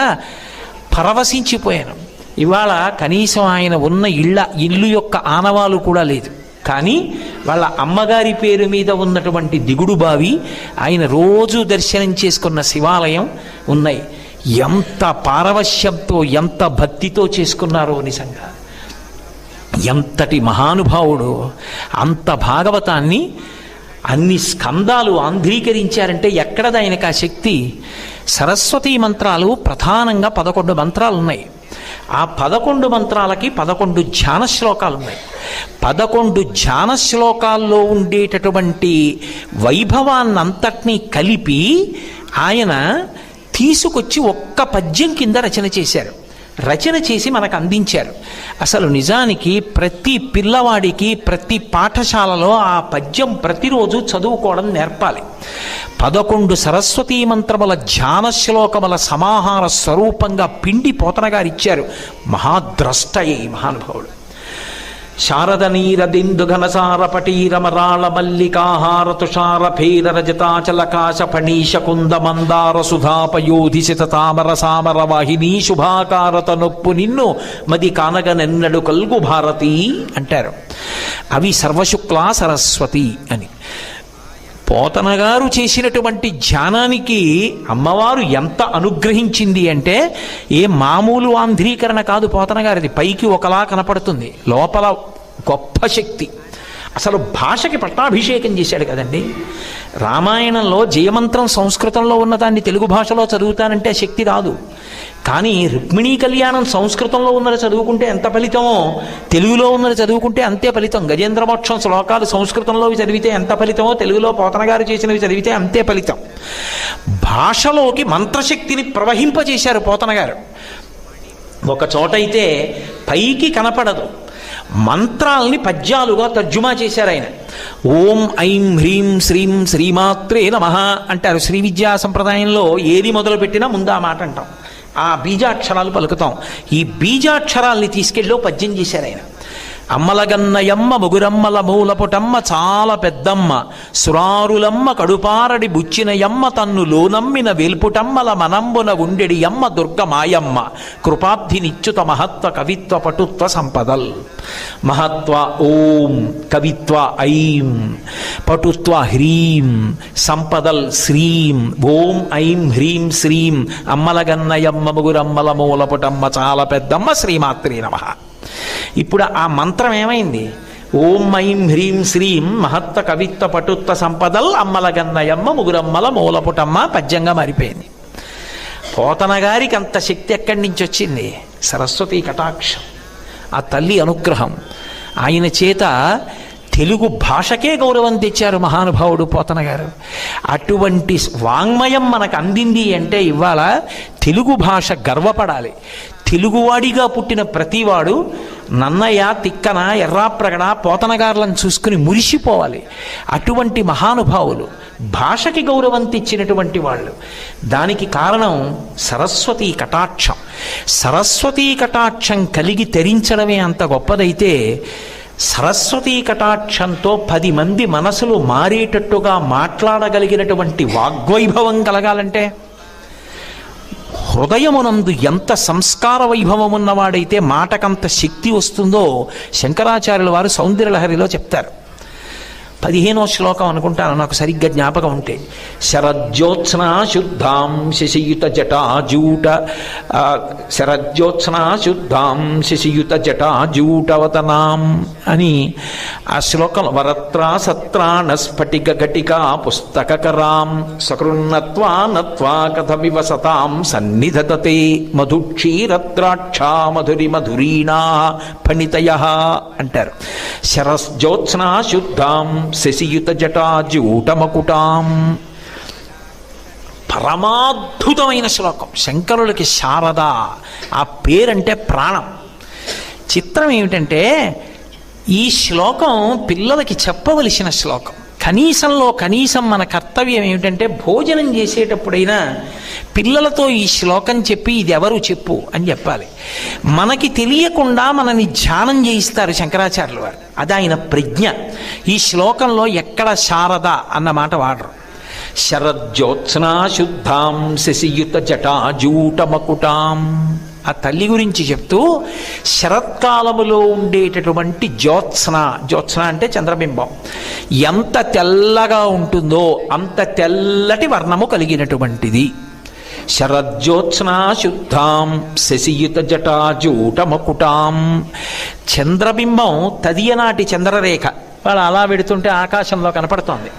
పరవశించిపోయాను. ఇవాళ కనీసం ఆయన ఉన్న ఇల్లు యొక్క ఆనవాలు కూడా లేదు. కానీ వాళ్ళ అమ్మగారి పేరు మీద ఉన్నటువంటి దిగుడు బావి, ఆయన రోజు దర్శనం చేసుకున్న శివాలయం ఉన్నాయి. ఎంత పారవశ్యంతో ఎంత భక్తితో చేసుకున్నారో నిజంగా. ఎంతటి మహానుభావుడు! అంత భాగవతాన్ని అన్ని స్కందాలు ఆంధ్రీకరించారంటే ఎక్కడది ఆయనకు ఆ శక్తి? సరస్వతీ మంత్రాలు ప్రధానంగా 11 మంత్రాలు ఉన్నాయి. ఆ 11 మంత్రాలకి 11 ధ్యాన శ్లోకాలు ఉన్నాయి. 11 ధ్యాన శ్లోకాల్లో ఉండేటటువంటి వైభవాన్నంతటినీ కలిపి ఆయన తీసుకొచ్చి ఒక్క పద్యం కింద రచన చేశారు. రచన చేసి మనకు అందించారు. అసలు నిజానికి ప్రతి పిల్లవాడికి ప్రతి పాఠశాలలో ఆ పద్యం ప్రతిరోజు చదువుకోవడం నేర్పాలి. 11 సరస్వతీ మంత్రముల ధ్యాన శ్లోకముల సమాహార స్వరూపంగా పిండి పోతనగారిచ్చారు. మహాద్రష్టయే మహానుభావుడు. శారద నీరదిందు ఘనసార పటీరమరాళ మల్లికాహార తుషార భేర రజతాచలకాశ ఫణీష కుంద మందార సుధాపయోధిసిత తామర సామర వాహిని శుభాకారత నొప్పు నిన్ను మది కానగనెన్నడు కల్గు భారతి అంటారు. అవి సర్వశుక్లా సరస్వతి అని. పోతనగారు చేసినటువంటి ధ్యానానికి అమ్మవారు ఎంత అనుగ్రహించింది అంటే ఏ మామూలు ఆంధ్రీకరణ కాదు పోతనగారిది. పైకి ఒకలా కనపడుతుంది, లోపల గొప్ప శక్తి. అసలు భాషకి పట్టాభిషేకం చేశాడు కదండి. రామాయణంలో జయమంత్రం సంస్కృతంలో ఉన్నదాన్ని తెలుగు భాషలో చదువుతానంటే శక్తి రాదు. కానీ రుక్మిణీ కళ్యాణం సంస్కృతంలో ఉన్నది చదువుకుంటే ఎంత ఫలితమో తెలుగులో ఉన్నది చదువుకుంటే అంతే ఫలితం. గజేంద్రమోక్షం శ్లోకాలు సంస్కృతంలోవి చదివితే ఎంత ఫలితమో తెలుగులో పోతనగారు చేసినవి చదివితే అంతే ఫలితం. భాషలోకి మంత్రశక్తిని ప్రవహింపజేశారు పోతనగారు. ఒక చోటైతే పైకి కనపడదు, మంత్రాల్ని పద్యాలుగా తర్జుమా చేశారు ఆయన. ఓం ఐం హ్రీం శ్రీం శ్రీమాత్రే నమః అంటారు. శ్రీ విద్యా సంప్రదాయంలో ఏది మొదలుపెట్టినా ముందు ఆ మాట అంటాం, ఆ బీజాక్షరాలు పలుకుతాం. ఈ బీజాక్షరాల్ని తీసుకెళ్ళి పద్యం చేశారు ఆయన. అమ్మలగన్నయమ్మ ముగురమ్మల మూలపుటమ్మ చాలా పెద్దమ్మ సురారులమ్మ కడుపారడి బుచ్చినయమ్మ తన్ను లోనమ్మిన వేల్పుటమ్మల మనంబున ఉండెడి అమ్మ దుర్గ మాయమ్మ కృపాబ్ధి నిచ్యుత మహత్వ కవిత్వ పటుత్వ సంపదల్. మహత్వ ఓం, కవిత్వ ఐం, పటుత్వ హ్రీం, సంపదల్ శ్రీం. ఓం ఐం హ్రీం శ్రీం అమ్మలగన్నయమ్మ ముగురమ్మల మూలపుటమ్మ చాలా పెద్దమ్మ శ్రీమాత్రే నమః. ఇప్పుడు ఆ మంత్రం ఏమైంది? ఓం ఐం హ్రీం శ్రీం మహత్వ కవిత్వ పటుత్వ సంపదల్ అమ్మలగన్నయమ్మ ముగురమ్మల మూలపుటమ్మ పద్యంగా మారిపోయింది. పోతనగారికి అంత శక్తి ఎక్కడి నుంచి వచ్చింది? సరస్వతీ కటాక్షం, ఆ తల్లి అనుగ్రహం. ఆయన చేత తెలుగు భాషకే గౌరవం తెచ్చారు మహానుభావుడు పోతనగారు. అటువంటి వాంగ్మయం మనకు అందింది అంటే ఇవాళ తెలుగు భాష గర్వపడాలి. తెలుగువాడిగా పుట్టిన ప్రతివాడు నన్నయ్య, తిక్కన, ఎర్రాప్రగడ, పోతనగారులను చూసుకుని మురిసిపోవాలి. అటువంటి మహానుభావులు, భాషకి గౌరవం తెచ్చినటువంటి వాళ్ళు. దానికి కారణం సరస్వతీ కటాక్షం. సరస్వతీ కటాక్షం కలిగి తరించడమే అంత గొప్పదైతే, సరస్వతీ కటాక్షంతో 10 మంది మనసులు మారేటట్టుగా మాట్లాడగలిగినటువంటి వాగ్వైభవం కలగాలంటే, హృదయమునందు ఎంత సంస్కార వైభవం ఉన్నవాడైతే మాటకంత శక్తి వస్తుందో శంకరాచార్యుల వారు సౌందర్యలహరిలో చెప్తారు. 15వ శ్లోకం అనుకుంటాను నాకు సరిగ్గా జ్ఞాపకం ఉంటే. శరజ్యోత్స్నా శుద్ధాం శశియుత జటాజూట శరజ్యోత్స్నా శుద్ధాం శశియుత జటాజూటవతనాం అని ఆ శ్లోకం. వరత్రా సత్రాణ స్ఫటిక ఘటికా పుస్తకరాం సకృన్నత్వా నత్వా కథమివ సతాం సన్నిధతతే మధుక్షీరద్రాక్షా మధురి మధురీణా ఫణితయః అంటారు. శరజ్యోత్స్నా శుద్ధాం శశియుత జటాజూటమకుటాం. పరమాద్భుతమైన శ్లోకం. శంకరులకి శారద ఆ పేరంటే ప్రాణం. చిత్రం ఏమిటంటే ఈ శ్లోకం పిల్లలకి చెప్పవలసిన శ్లోకం. కనీసంలో కనీసం మన కర్తవ్యం ఏమిటంటే భోజనం చేసేటప్పుడైనా పిల్లలతో ఈ శ్లోకం చెప్పి ఇది ఎవరు చెప్పు అని చెప్పాలి. మనకి తెలియకుండా మనని ధ్యానం చేయిస్తారు శంకరాచార్యుల వారు. అది ఆయన ప్రజ్ఞ. ఈ శ్లోకంలో ఎక్కడ శారద అన్న మాట వాడరు. శరజ్యోత్స్నా శుద్ధాం శశియుత జటాజూటమకుటాం. ఆ తల్లి గురించి చెప్తూ శరత్కాలములో ఉండేటటువంటి జ్యోత్స్న, జ్యోత్స్న అంటే చంద్రబింబం, ఎంత తెల్లగా ఉంటుందో అంత తెల్లటి వర్ణము కలిగినటువంటిది. శరజ్యోత్స్నా శుద్ధాం శశియుత జటాజూటమకుటాం. చంద్రబింబం తదియనాటి చంద్రరేఖ వాళ్ళు అలా పెడుతుంటే ఆకాశంలో కనపడుతోంది.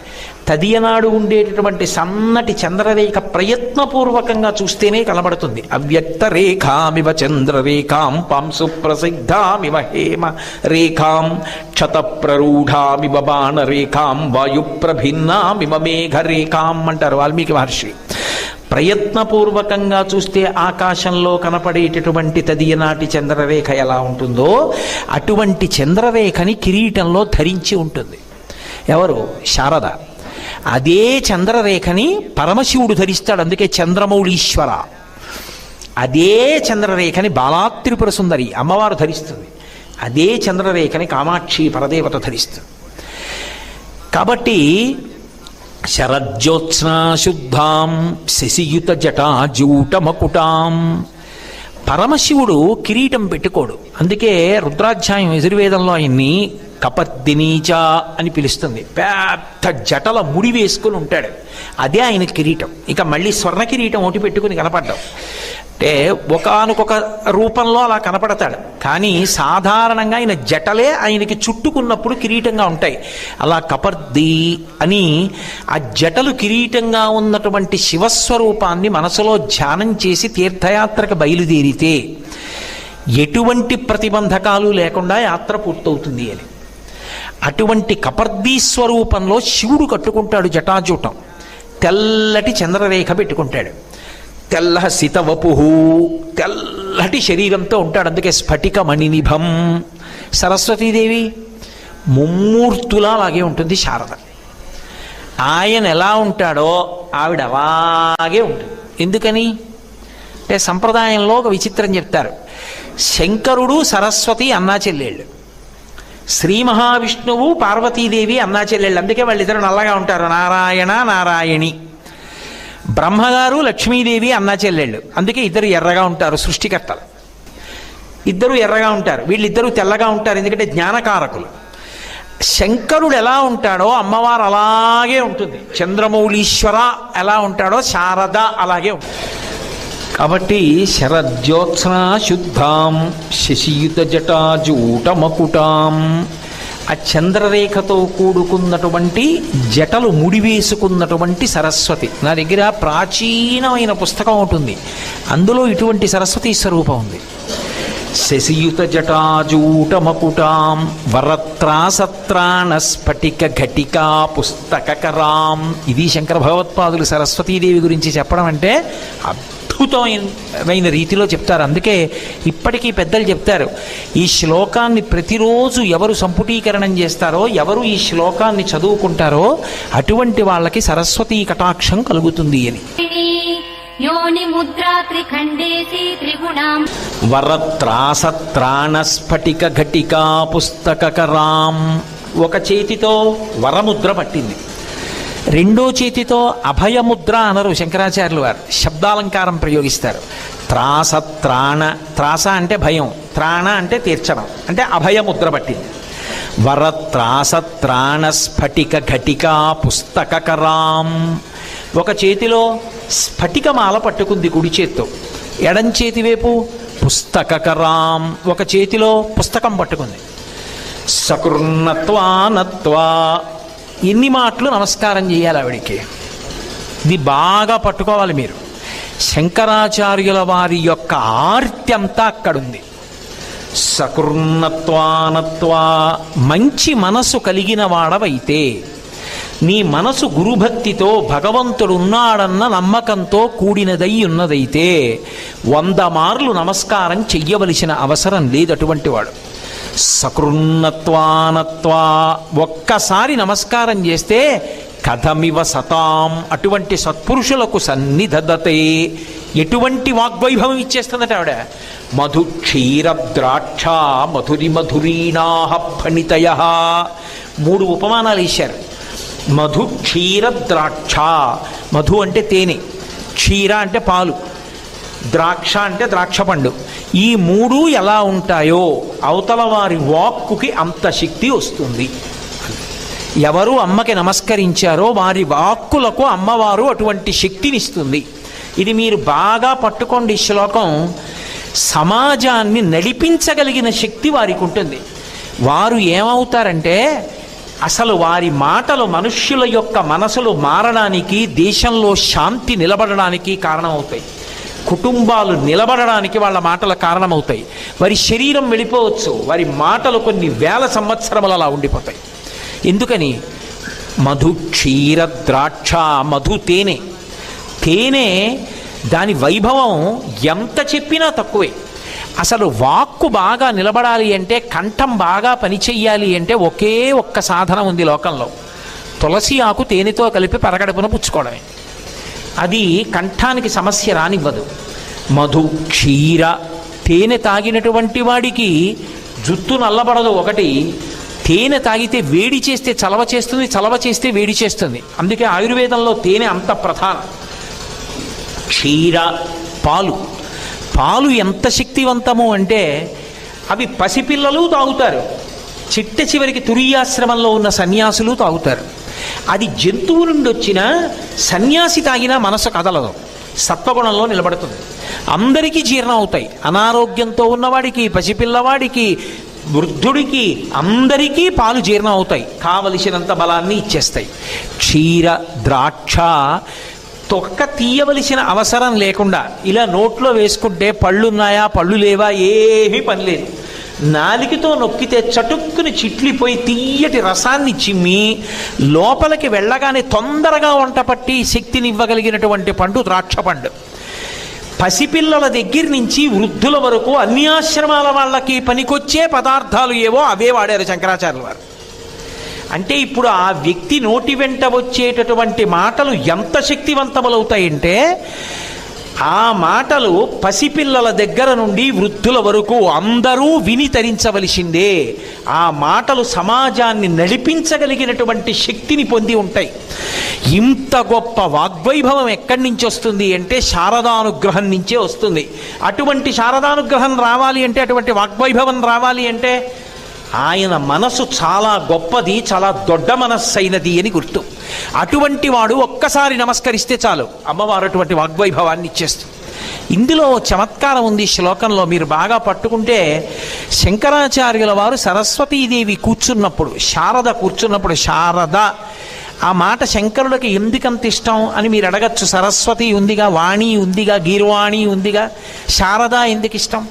తదియనాడు ఉండేటటువంటి సన్నటి చంద్రరేఖ ప్రయత్నపూర్వకంగా చూస్తేనే కనబడుతుంది. అవ్యక్త రేఖామివ చంద్రరేఖాం పాంసు ప్రసిద్ధామివ హేమ రేఖాం క్షతప్రరూఢామివ బాణరేఖాం వాయుప్రభిన్నామివ మేఘరేఖాం అంటారు వాల్మీకి మహర్షి. ప్రయత్నపూర్వకంగా చూస్తే ఆకాశంలో కనపడేటటువంటి తదియనాటి చంద్రరేఖ ఎలా ఉంటుందో అటువంటి చంద్రరేఖని కిరీటంలో ధరించి ఉంటుంది. ఎవరు? శారద. అదే చంద్రరేఖని పరమశివుడు ధరిస్తాడు, అందుకే చంద్రమౌళీశ్వర. అదే చంద్రరేఖని బాలాత్రిపుర సుందరి అమ్మవారు ధరిస్తుంది. అదే చంద్రరేఖని కామాక్షి పరదేవత ధరిస్తుంది. కాబట్టి శరజ్యోత్స్నా శుద్ధాం శశియుత జటాజూటమకుటాం. పరమశివుడు కిరీటం పెట్టుకోడు, అందుకే రుద్రాధ్యాయం యజుర్వేదంలో ఆయన్ని కపర్దినీచ అని పిలుస్తుంది. పెద్ద జటల ముడి వేసుకుని ఉంటాడు, అదే ఆయన కిరీటం. ఇక మళ్ళీ స్వర్ణ కిరీటం ఒకటి పెట్టుకుని కనపడ్డాం అంటే ఒకానొక రూపంలో అలా కనపడతాడు. కానీ సాధారణంగా ఆయన జటలే ఆయనకి చుట్టుకున్నప్పుడు కిరీటంగా ఉంటాయి. అలా కపర్ది అని ఆ జటలు కిరీటంగా ఉన్నటువంటి శివస్వరూపాన్ని మనసులో ధ్యానం చేసి తీర్థయాత్రకు బయలుదేరితే ఎటువంటి ప్రతిబంధకాలు లేకుండా యాత్ర పూర్తవుతుంది అని. అటువంటి కపర్దీ స్వరూపంలో శివుడు కట్టుకుంటాడు జటాజూటం. తెల్లటి చంద్రరేఖ పెట్టుకుంటాడు. తెల్ల సితవపుహు, తెల్లటి శరీరంతో ఉంటాడు, అందుకే స్ఫటిక మణినిభం. సరస్వతీదేవి ముమ్మూర్తులా అలాగే ఉంటుంది శారద. ఆయన ఎలా ఉంటాడో ఆవిడ అలాగే ఉంటుంది. ఎందుకని అంటే సంప్రదాయంలో ఒక విచిత్రం చెప్తారు. శంకరుడు సరస్వతి అన్నా చెల్లెళ్ళు, శ్రీ మహావిష్ణువు పార్వతీదేవి అన్నా చెల్లెళ్ళు, అందుకే వాళ్ళిద్దరు నల్లగా ఉంటారు, నారాయణ నారాయణి. బ్రహ్మగారు లక్ష్మీదేవి అన్నా చెల్లెళ్ళు, అందుకే ఇద్దరు ఎర్రగా ఉంటారు, సృష్టికర్తలు ఇద్దరు ఎర్రగా ఉంటారు. వీళ్ళిద్దరూ తెల్లగా ఉంటారు ఎందుకంటే జ్ఞానకారకులు. శంకరుడు ఎలా ఉంటాడో అమ్మవారు అలాగే ఉంటుంది. చంద్రమౌళీశ్వర ఎలా ఉంటాడో శారద అలాగే ఉంటుంది. కాబట్టి శరజ్యోత్స్నా శుద్ధాం శశియుత జటాజూటమకుటాం. ఆ చంద్రరేఖతో కూడుకున్నటువంటి జటలు ముడివేసుకున్నటువంటి సరస్వతి. నా దగ్గర ప్రాచీనమైన పుస్తకం ఉంటుంది, అందులో ఇటువంటి సరస్వతీ స్వరూపం ఉంది. శశియుత జటాజూటమకుటాం వరత్రాసత్రాణ స్ఫటిక ఘటికా పుస్తకరాం. ఇది శంకర భగవత్పాదులు సరస్వతీదేవి గురించి చెప్పడం అంటే అద్భుతమైన రీతిలో చెప్తారు. అందుకే ఇప్పటికీ పెద్దలు చెప్తారు, ఈ శ్లోకాన్ని ప్రతిరోజు ఎవరు సంపుటీకరణం చేస్తారో, ఎవరు ఈ శ్లోకాన్ని చదువుకుంటారో అటువంటి వాళ్ళకి సరస్వతీ కటాక్షం కలుగుతుంది అని. योनि मुद्रा त्रिखण्डेसी त्रिगुणां వరత్రాసత్రాణ స్ఫటిక ఘటికా పుస్తకరాం. ఒక చేతితో వరముద్ర పట్టింది, రెండో చేతితో అభయముద్ర అనరు శంకరాచార్యులు వారు, శబ్దాలంకారం ప్రయోగిస్తారు. త్రాస త్రాణ, త్రాస అంటే భయం, త్రాణ అంటే తీర్చడం, అంటే అభయముద్ర పట్టింది. వరత్రాసత్రాణ స్ఫటిక ఘటికా పుస్తకరాం. ఒక చేతిలో స్ఫటికమాల పట్టుకుంది కుడి చేత్తో, ఎడం చేతి వైపు పుస్తకరాం ఒక చేతిలో పుస్తకం పట్టుకుంది. సకృన్నత్వా నత్వా, ఎన్ని మాటలు నమస్కారం చేయాలి ఆవిడికి. ఇది బాగా పట్టుకోవాలి మీరు. శంకరాచార్యుల వారి యొక్క ఆర్త్యంతా అక్కడుంది. సకృన్నత్వానత్వా, మంచి మనసు కలిగిన వాడవైతే, నీ మనసు గురుభక్తితో భగవంతుడున్నాడన్న నమ్మకంతో కూడినదై ఉన్నదైతే 100 మార్లు నమస్కారం చెయ్యవలసిన అవసరం లేదు అటువంటి వాడు. సకృన్నత్వానత్వా, ఒక్కసారి నమస్కారం చేస్తే కథమివ సతాం, అటువంటి సత్పురుషులకు సన్నిధదతే, ఎటువంటి వాగ్వైభవం ఇచ్చేస్తుందట ఆవిడ. మధు క్షీర ద్రాక్ష మధురి మధురీనాహ ఫణితయ, 3 ఉపమానాలు ఇచ్చారు. మధు క్షీర ద్రాక్ష, మధు అంటే తేనె, క్షీర అంటే పాలు, ద్రాక్ష అంటే ద్రాక్ష పండు. ఈ 3 ఎలా ఉంటాయో అవతల వారి వాక్కుకి అంత శక్తి వస్తుంది. ఎవరు అమ్మకి నమస్కరించారో వారి వాక్కులకు అమ్మవారు అటువంటి శక్తినిస్తుంది. ఇది మీరు బాగా పట్టుకోండి. ఈ శ్లోకం సమాజాన్ని నడిపించగలిగిన శక్తి వారికి ఉంటుంది. వారు ఏమవుతారంటే, అసలు వారి మాటలు మనుష్యుల యొక్క మనసులు మారడానికి, దేశంలో శాంతి నిలబడడానికి కారణమవుతాయి. కుటుంబాలు నిలబడడానికి వాళ్ళ మాటల కారణమవుతాయి. వారి శరీరం వెళ్ళిపోవచ్చు, వారి మాటలు కొన్ని వేల సంవత్సరములు అలా ఉండిపోతాయి. ఎందుకని? మధు క్షీర ద్రాక్ష, మధు తేనె, తేనె దాని వైభవం ఎంత చెప్పినా తక్కువే. అసలు వాక్కు బాగా నిలబడాలి అంటే, కంఠం బాగా పనిచెయ్యాలి అంటే ఒకే ఒక్క సాధనం ఉంది లోకంలో. తులసి ఆకు తేనెతో కలిపి పరగడుపున పుచ్చుకోవడమే. అది కంఠానికి సమస్య రానివ్వదు. మధు క్షీర, తేనె తాగినటువంటి వాడికి జుత్తు నల్లబడదు. ఒకటి, తేనె తాగితే వేడి చేస్తే చలవ చేస్తుంది, చలవ చేస్తే వేడి చేస్తుంది. అందుకే ఆయుర్వేదంలో తేనె అంత ప్రధానం. క్షీర, పాలు, పాలు ఎంత శక్తివంతము అంటే అవి పసిపిల్లలు తాగుతారు, చిట్ట చివరికి తురీయాశ్రమంలో ఉన్న సన్యాసులు తాగుతారు. అది జంతువు నుండి వచ్చిన సన్యాసి తాగినా మనసు కదలదు, సత్వగుణంలో నిలబడుతుంది. అందరికీ జీర్ణం అవుతాయి. అనారోగ్యంతో ఉన్నవాడికి, పసిపిల్లవాడికి, వృద్ధుడికి, అందరికీ పాలు జీర్ణం అవుతాయి, కావలసినంత బలాన్ని ఇచ్చేస్తాయి. క్షీర ద్రాక్ష తొక్క తీయవలసిన అవసరం లేకుండా ఇలా నోట్లో వేసుకుంటే పళ్ళున్నాయా పళ్ళు లేవా ఏమీ పని లేదు. నాలికతో నొక్కితే చటుక్కుని చిట్లిపోయి తీయటి రసాన్ని చిమ్మి లోపలికి వెళ్ళగానే తొందరగా వంట పట్టి శక్తినివ్వగలిగినటువంటి పండు ద్రాక్ష పండు. పసిపిల్లల దగ్గర నుంచి వృద్ధుల వరకు అన్ని ఆశ్రమాల వాళ్ళకి పనికొచ్చే పదార్థాలు ఏవో అవే వాడారు శంకరాచార్యుల వారు. అంటే ఇప్పుడు ఆ వ్యక్తి నోటి వెంట వచ్చేటటువంటి మాటలు ఎంత శక్తివంతములవుతాయంటే, ఆ మాటలు పసిపిల్లల దగ్గర నుండి వృద్ధుల వరకు అందరూ విని తరించవలసిందే. ఆ మాటలు సమాజాన్ని నడిపించగలిగినటువంటి శక్తిని పొంది ఉంటాయి. ఇంత గొప్ప వాగ్వైభవం ఎక్కడి నుంచి వస్తుంది అంటే శారదానుగ్రహం నుంచే వస్తుంది. అటువంటి శారదానుగ్రహం రావాలి అంటే, అటువంటి వాగ్వైభవం రావాలి అంటే ఆయన మనసు చాలా గొప్పది, చాలా దొడ్డ మనస్సు అయినది అని గుర్తు. అటువంటి వాడు ఒక్కసారి నమస్కరిస్తే చాలు, అమ్మవారు అటువంటి వాగ్వైభవాన్ని ఇచ్చేస్తుంది. ఇందులో చమత్కారం ఉంది శ్లోకంలో, మీరు బాగా పట్టుకుంటే. శంకరాచార్యుల వారు సరస్వతీదేవి కూర్చున్నప్పుడు, శారద కూర్చున్నప్పుడు, శారద ఆ మాట శంకరులకి ఎందుకంత ఇష్టం అని మీరు అడగచ్చు. సరస్వతి ఉందిగా, వాణి ఉందిగా, గీర్వాణి ఉందిగా, శారద ఎందుకు ఇష్టం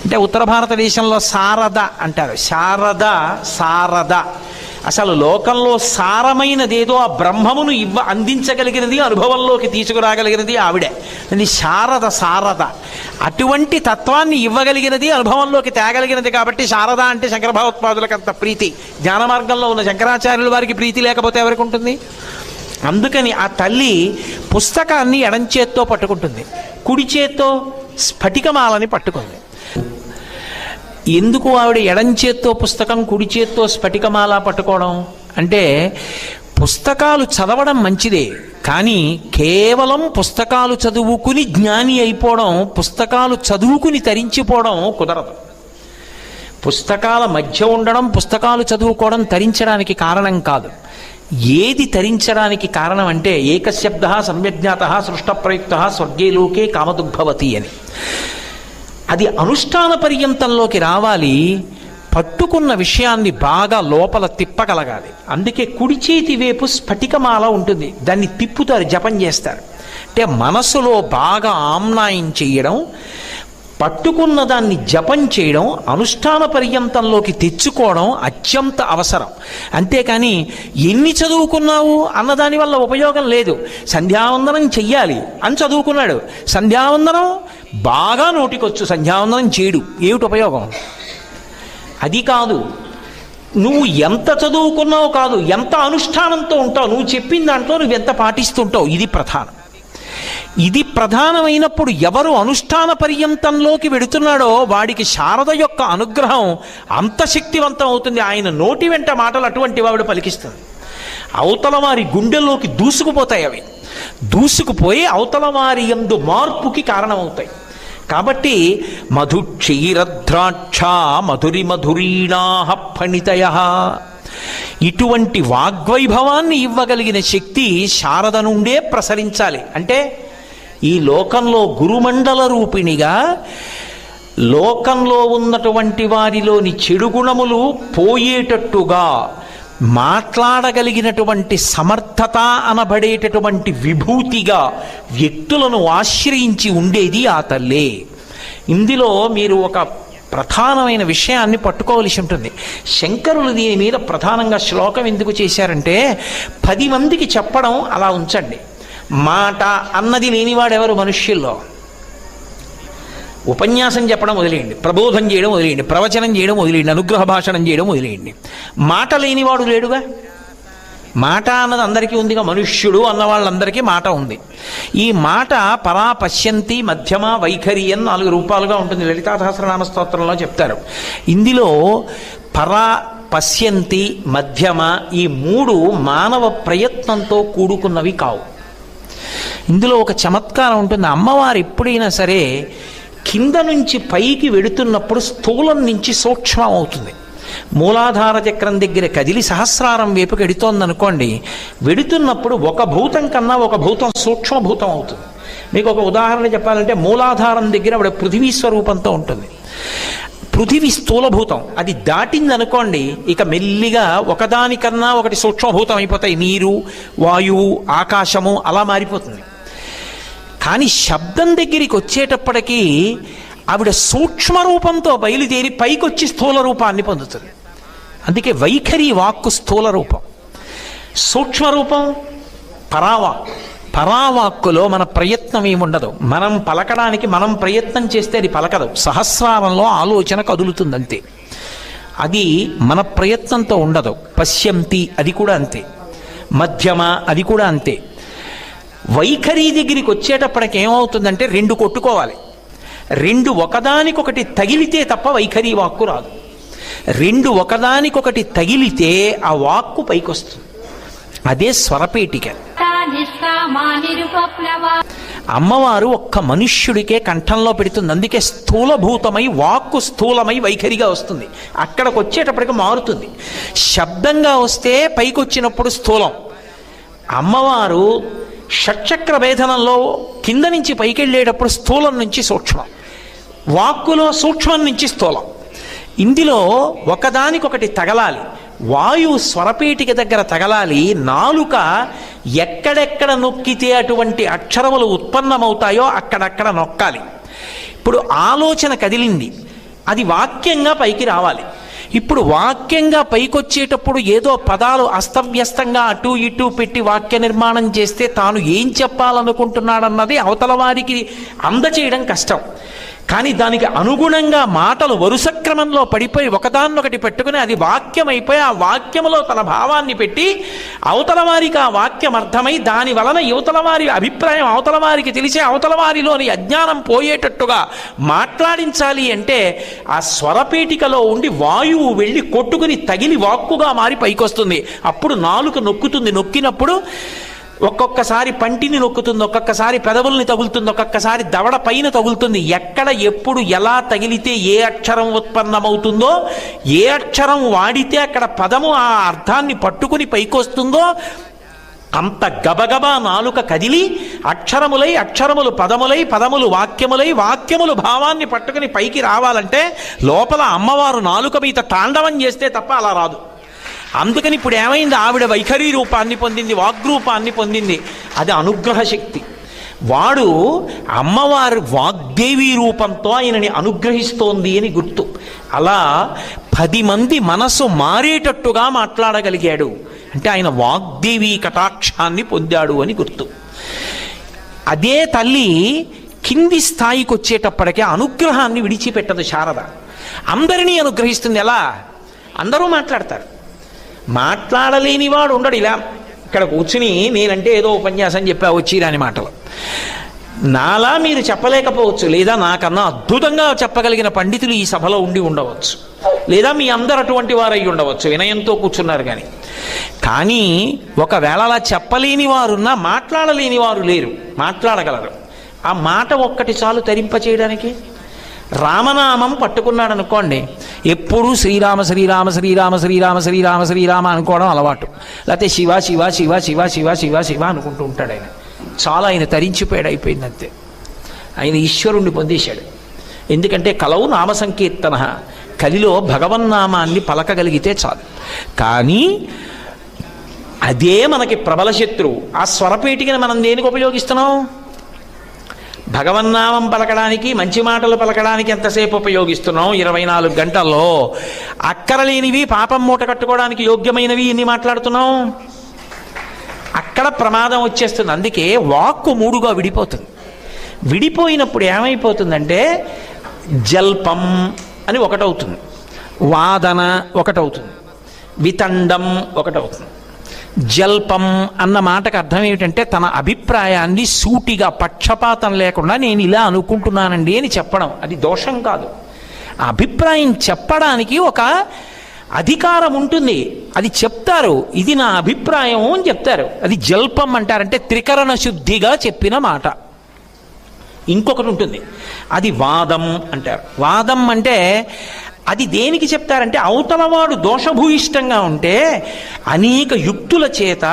అంటే, ఉత్తర భారతదేశంలో శారద అంటారు. శారద, శారద అసలు లోకంలో సారమైనదేదో ఆ బ్రహ్మమును అందించగలిగినది, అనుభవంలోకి తీసుకురాగలిగినది ఆవిడే. అది శారద, శారద అటువంటి తత్వాన్ని ఇవ్వగలిగినది, అనుభవంలోకి తేగలిగినది. కాబట్టి శారద అంటే శంకర భగవత్పాదులకు అంత ప్రీతి. జ్ఞాన మార్గంలో ఉన్న శంకరాచార్యుల వారికి ప్రీతి లేకపోతే ఎవరికి ఉంటుంది? అందుకని ఆ తల్లి పుస్తకాన్ని ఎడం చేత్తో పట్టుకుంటుంది, కుడి చేత్తో స్ఫటికమాలని పట్టుకుంది. ఎందుకు ఆవిడ ఎడం చేత్తో పుస్తకం, కుడి చేత్తో స్ఫటికమాల పట్టుకోవడం అంటే, పుస్తకాలు చదవడం మంచిదే, కానీ కేవలం పుస్తకాలు చదువుకుని జ్ఞాని అయిపోవడం, పుస్తకాలు చదువుకుని తరించిపోవడం కుదరదు. పుస్తకాల మధ్య ఉండడం, పుస్తకాలు చదువుకోవడం తరించడానికి కారణం కాదు. ఏది తరించడానికి కారణం అంటే ఏకశబ్ద సమ్యజ్ఞాత సృష్ట ప్రయుక్త స్వర్గే లోకే కామదుగ్భవతి అని. అది అనుష్ఠాన పర్యంతంలోకి రావాలి. పట్టుకున్న విషయాన్ని బాగా లోపల తిప్పగలగాలి. అందుకే కుడి చేతి వైపు స్ఫటికమాల ఉంటుంది, దాన్ని తిప్పుతారు, జపం చేస్తారు. అంటే మనసులో బాగా ఆమ్నాయం చేయడం, పట్టుకున్న దాన్ని జపం చేయడం, అనుష్ఠాన పర్యంతంలోకి తెచ్చుకోవడం అత్యంత అవసరం. అంతేకాని ఎన్ని చదువుకున్నావు అన్నదాని వల్ల ఉపయోగం లేదు. సంధ్యావందనం చెయ్యాలి అని చదువుకున్నాడు, సంధ్యావందనం బాగా నోటికొచ్చు, సంధ్యావందనం చేయడు, ఏమిటి ఉపయోగం? అది కాదు. నువ్వు ఎంత చదువుకున్నావు కాదు, ఎంత అనుష్ఠానంతో ఉంటావు, నువ్వు చెప్పిన దాంట్లో నువ్వు ఎంత పాటిస్తుంటావు, ఇది ప్రధానం. ఇది ప్రధానమైనప్పుడు ఎవరు అనుష్ఠాన పర్యంతంలోకి వెడుతున్నాడో వాడికి శారద యొక్క అనుగ్రహం అంత శక్తివంతం అవుతుంది. ఆయన నోటి వెంట మాటలు అటువంటి వాడు పలికిస్తుంది. అవతల వారి గుండెల్లోకి దూసుకుపోతాయి. అవి దూసుకుపోయి అవతల వారి యందు మార్పుకి కారణమవుతాయి. కాబట్టి మధుక్షీరద్రాక్ష మధురి మధురీణాః ఫణితయః, ఇటువంటి వాగ్వైభవాన్ని ఇవ్వగలిగిన శక్తి శారద నుండే ప్రసరించాలి. అంటే ఈ లోకంలో గురుమండల రూపిణిగా లోకంలో ఉన్నటువంటి వారిలోని చెడు గుణములు పోయేటట్టుగా మాట్లాడగలిగినటువంటి సమర్థత అనబడేటటువంటి విభూతిగా వ్యక్తులను ఆశ్రయించి ఉండేది ఆ తల్లే. ఇందులో మీరు ఒక ప్రధానమైన విషయాన్ని పట్టుకోవలసి ఉంటుంది. శంకరులు దీని మీద ప్రధానంగా శ్లోకం ఎందుకు చేశారంటే 10 మందికి చెప్పడం అలా ఉంచండి. మాట అన్నది లేనివాడెవరు మనుష్యుల్లో? ఉపన్యాసం చెప్పడం వదిలేయండి, ప్రబోధం చేయడం వదిలేయండి, ప్రవచనం చేయడం వదిలేయండి, అనుగ్రహ భాషణం చేయడం వదిలేయండి. మాట లేనివాడు లేడుగా. మాట అన్నది అందరికీ ఉందిగా, మనుష్యుడు అన్న వాళ్ళందరికీ మాట ఉంది. ఈ మాట పరా పశ్యంతి మధ్యమ వైఖరి అని 4 రూపాలుగా ఉంటుంది. లలితా సహస్రనామ స్తోత్రంలో చెప్తారు. ఇందులో పరా పశ్యంతి మధ్యమ ఈ 3 మానవ ప్రయత్నంతో కూడుకున్నవి కావు. ఇందులో ఒక చమత్కారం ఉంటుంది. అమ్మవారు ఎప్పుడైనా సరే కింద నుంచి పైకి వెడుతున్నప్పుడు స్థూలం నుంచి సూక్ష్మం అవుతుంది. మూలాధార చక్రం దగ్గర కదిలి సహస్రారం వైపుకి వెడుతోందనుకోండి, వెడుతున్నప్పుడు ఒక భూతం కన్నా ఒక భూతం సూక్ష్మభూతం అవుతుంది. మీకు ఒక ఉదాహరణ చెప్పాలంటే మూలాధారం దగ్గర ఆవిడ పృథివీ స్వరూపంతో ఉంటుంది. పృథివీ స్థూలభూతం, అది దాటిందనుకోండి ఇక మెల్లిగా ఒకదానికన్నా ఒకటి సూక్ష్మభూతం అయిపోతాయి. నీరు, వాయువు, ఆకాశము అలా మారిపోతుంది. కానీ శబ్దం దగ్గరికి వచ్చేటప్పటికీ ఆవిడ సూక్ష్మ రూపంతో బయలుదేరి పైకొచ్చి స్థూల రూపాన్ని పొందుతుంది. అందుకే వైఖరి వాక్కు స్థూల రూపం, సూక్ష్మ రూపం పరావాక్. పరావాక్కులో మన ప్రయత్నం ఏముండదు. మనం పలకడానికి మనం ప్రయత్నం చేస్తే అది పలకదు, సహస్రారంలో ఆలోచన కదులుతుందంతే. అది మన ప్రయత్నంతో ఉండదు. పశ్యంతి అది కూడా అంతే, మధ్యమ అది కూడా అంతే. వైఖరి దగ్గరికి వచ్చేటప్పటికి ఏమవుతుందంటే 2 కొట్టుకోవాలి. 2 ఒకదానికొకటి తగిలితే తప్ప వైఖరి వాక్కు రాదు. 2 ఒకదానికొకటి తగిలితే ఆ వాక్కు పైకొస్తుంది. అదే స్వరపేటిక. అమ్మవారు ఒక్క మనుష్యుడికే కంఠంలో పెడుతుంది. అందుకే స్థూలభూతమై వాక్కు స్థూలమై వైఖరిగా వస్తుంది. అక్కడికి వచ్చేటప్పటికి మారుతుంది. శబ్దంగా వస్తే పైకొచ్చినప్పుడు స్థూలం. అమ్మవారు షట్చక్ర భేదనంలో కింద నుంచి పైకి వెళ్ళేటప్పుడు స్థూలం నుంచి సూక్ష్మం, వాక్కులో సూక్ష్మం నుంచి స్థూలం. ఇందులో ఒకదానికొకటి తగలాలి. వాయువు స్వరపేటిక దగ్గర తగలాలి. నాలుక ఎక్కడెక్కడ నొక్కితే అటువంటి అక్షరములు ఉత్పన్నమవుతాయో అక్కడక్కడ నొక్కాలి. ఇప్పుడు ఆలోచన కదిలింది, అది వాక్యంగా పైకి రావాలి. ఇప్పుడు వాక్యంగా పైకొచ్చేటప్పుడు ఏదో పదాలు అస్తవ్యస్తంగా అటు ఇటు పెట్టి వాక్య నిర్మాణం చేస్తే తాను ఏం చెప్పాలనుకుంటున్నాడన్నది అవతల వారికి అందచేయడం కష్టం. కానీ దానికి అనుగుణంగా మాటలు వరుస క్రమంలో పడిపోయి ఒకదాన్నొకటి పెట్టుకుని అది వాక్యం అయిపోయి ఆ వాక్యములో తన భావాన్ని పెట్టి అవతల వారికి ఆ వాక్యం అర్థమై దాని వలన యువతల వారి అభిప్రాయం అవతల వారికి తెలిసే అవతల వారిలోని అజ్ఞానం పోయేటట్టుగా మాట్లాడించాలి అంటే ఆ స్వరపేటికలో ఉండి వాయువు వెళ్ళి కొట్టుకుని తగిలి వాక్కుగా మారి పైకొస్తుంది. అప్పుడు నాలుక నొక్కుతుంది. నొక్కినప్పుడు ఒక్కొక్కసారి పంటిని నొక్కుతుంది, ఒక్కొక్కసారి పెదవుల్ని తగులుతుంది, ఒక్కొక్కసారి దవడ పైన తగులుతుంది. ఎక్కడ ఎప్పుడు ఎలా తగిలితే ఏ అక్షరం ఉత్పన్నమవుతుందో, ఏ అక్షరం వాడితే అక్కడ పదము ఆ అర్థాన్ని పట్టుకుని పైకొస్తుందో అంత గబగబా నాలుక కదిలి అక్షరములై, అక్షరములు పదములై, పదములు వాక్యములై, వాక్యములు భావాన్ని పట్టుకుని పైకి రావాలంటే లోపల అమ్మవారు నాలుక మీద తాండవం చేస్తే తప్ప అలా రాదు. అందుకని ఇప్పుడు ఏమైంది, ఆవిడ వైఖరి రూపాన్ని పొందింది, వాగ్రూపాన్ని పొందింది. అది అనుగ్రహ శక్తి. వాడు అమ్మవారి వాగ్దేవి రూపంతో ఆయనని అనుగ్రహిస్తోంది అని గుర్తు. అలా 10 మంది మనసు మారేటట్టుగా మాట్లాడగలిగాడు అంటే ఆయన వాగ్దేవి కటాక్షాన్ని పొందాడు అని గుర్తు. అదే తల్లి కింది స్థాయికి వచ్చేటప్పటికే అనుగ్రహాన్ని విడిచిపెట్టదు శారద. అందరినీ అనుగ్రహిస్తుంది. ఎలా? అందరూ మాట్లాడతారు, మాట్లాడలేని వాడు ఉండడు. ఇలా ఇక్కడ కూర్చుని నేనంటే ఏదో ఉపన్యాసం చెప్పా వచ్చిరాని మాటలు నాలా మీరు చెప్పలేకపోవచ్చు, లేదా నాకన్నా అద్భుతంగా చెప్పగలిగిన పండితులు ఈ సభలో ఉండి ఉండవచ్చు, లేదా మీ అందరు అటువంటి వారు అయి ఉండవచ్చు, వినయంతో కూర్చున్నారు. కానీ ఒకవేళ అలా చెప్పలేని వారున్నా మాట్లాడలేని వారు లేరు, మాట్లాడగలరు. ఆ మాట ఒక్కటి చాలు తరింప చేయడానికి. రామనామం పట్టుకున్నాడు అనుకోండి, ఎప్పుడూ శ్రీరామ శ్రీరామ శ్రీరామ శ్రీరామ శ్రీరామ శ్రీరామ అనుకోవడం అలవాటు, లేకపోతే శివ శివ శివ శివ శివ శివ శివ అనుకుంటూ ఉంటాడు. ఆయన చాలా ఆయన తరించిపోయాడు, అయిపోయింది అంతే. ఆయన ఈశ్వరుణ్ణి పొందేశాడు. ఎందుకంటే కలవు నామ సంకీర్తన, కలిలో భగవన్నామాన్ని పలకగలిగితే చాలు. కానీ అదే మనకి ప్రబల శత్రువు. ఆ స్వరపేటికని మనం దేనికి ఉపయోగిస్తున్నాం? భగవన్నామం పలకడానికి, మంచి మాటలు పలకడానికి ఎంతసేపు ఉపయోగిస్తున్నాం? 24 గంటల్లో. అక్కరలేనివి, పాపం మూట కట్టుకోవడానికి యోగ్యమైనవి ఎన్ని మాట్లాడుతున్నాం? అక్కడ ప్రమాదం వచ్చేస్తుంది. అందుకే వాక్కు 3గా విడిపోతుంది. విడిపోయినప్పుడు ఏమైపోతుందంటే జల్పం అని ఒకటవుతుంది, వాదన ఒకటవుతుంది, వితండం ఒకటవుతుంది. జల్పం అన్న మాటకు అర్థం ఏమిటంటే తన అభిప్రాయాన్ని సూటిగా పక్షపాతం లేకుండా నేను ఇలా అనుకుంటున్నానండి అని చెప్పడం. అది దోషం కాదు. ఆ అభిప్రాయం చెప్పడానికి ఒక అధికారం ఉంటుంది, అది చెప్తారు. ఇది నా అభిప్రాయం అని చెప్తారు. అది జల్పం అంటారంటే త్రికరణ శుద్ధిగా చెప్పిన మాట. ఇంకొకటి ఉంటుంది, అది వాదం అంటారు. వాదం అంటే అది దేనికి చెప్తారంటే అవతలవాడు దోషభూయిష్టంగా ఉంటే అనేక యుక్తుల చేత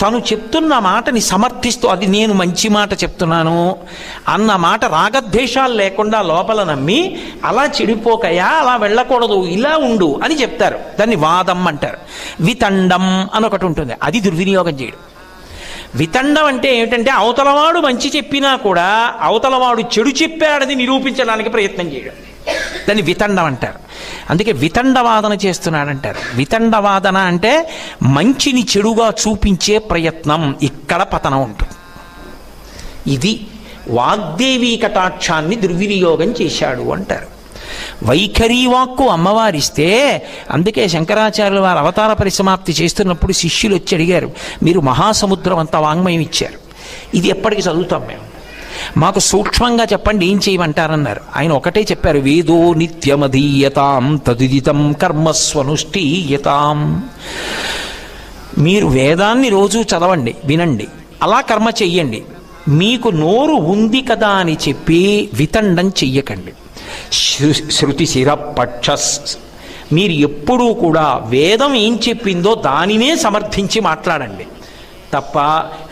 తను చెప్తున్న మాటని సమర్థిస్తూ అది నేను మంచి మాట చెప్తున్నాను అన్న మాట రాగద్వేషాలు లేకుండా లోపల నమ్మి అలా చెడిపోకయా, అలా వెళ్ళకూడదు, ఇలా ఉండు అని చెప్తారు. దాన్ని వాదం అంటారు. వితండం అని ఒకటి ఉంటుంది, అది దుర్వినియోగం చేయడం. వితండం అంటే ఏమిటంటే అవతలవాడు మంచి చెప్పినా కూడా అవతలవాడు చెడు చెప్పాడని నిరూపించడానికి ప్రయత్నం చేయడం. దాన్ని వితండం అంటారు. అందుకే వితండవాదన చేస్తున్నాడంటారు. వితండవాదన అంటే మంచిని చెడుగా చూపించే ప్రయత్నం. ఇక్కడ పతనం ఉంటుంది. ఇది వాగ్దేవీ కటాక్షాన్ని దుర్వినియోగం చేశాడు అంటారు. వైఖరి వాక్కు అమ్మవారిస్తే, అందుకే శంకరాచార్యులు వారు అవతార పరిసమాప్తి చేస్తున్నప్పుడు శిష్యులు వచ్చి అడిగారు, మీరు మహాసముద్రం అంత వాంగ్మయం ఇచ్చారు, ఇది ఎప్పటికి చదువుతాం మేము, మాకు సూక్ష్మంగా చెప్పండి, ఏం చేయమంటారన్నారు. ఆయన ఒకటే చెప్పారు, వేదో నిత్యమధీయతాం తదుదితం కర్మస్వనుష్ఠీయతాం. మీరు వేదాన్ని రోజు చదవండి, వినండి, అలా కర్మ చెయ్యండి. మీకు నోరు ఉంది కదా అని చెప్పి వితండం చెయ్యకండి. శృతి శిరపక్ష, మీరు ఎప్పుడూ కూడా వేదం ఏం చెప్పిందో దానినే సమర్థించి మాట్లాడండి తప్ప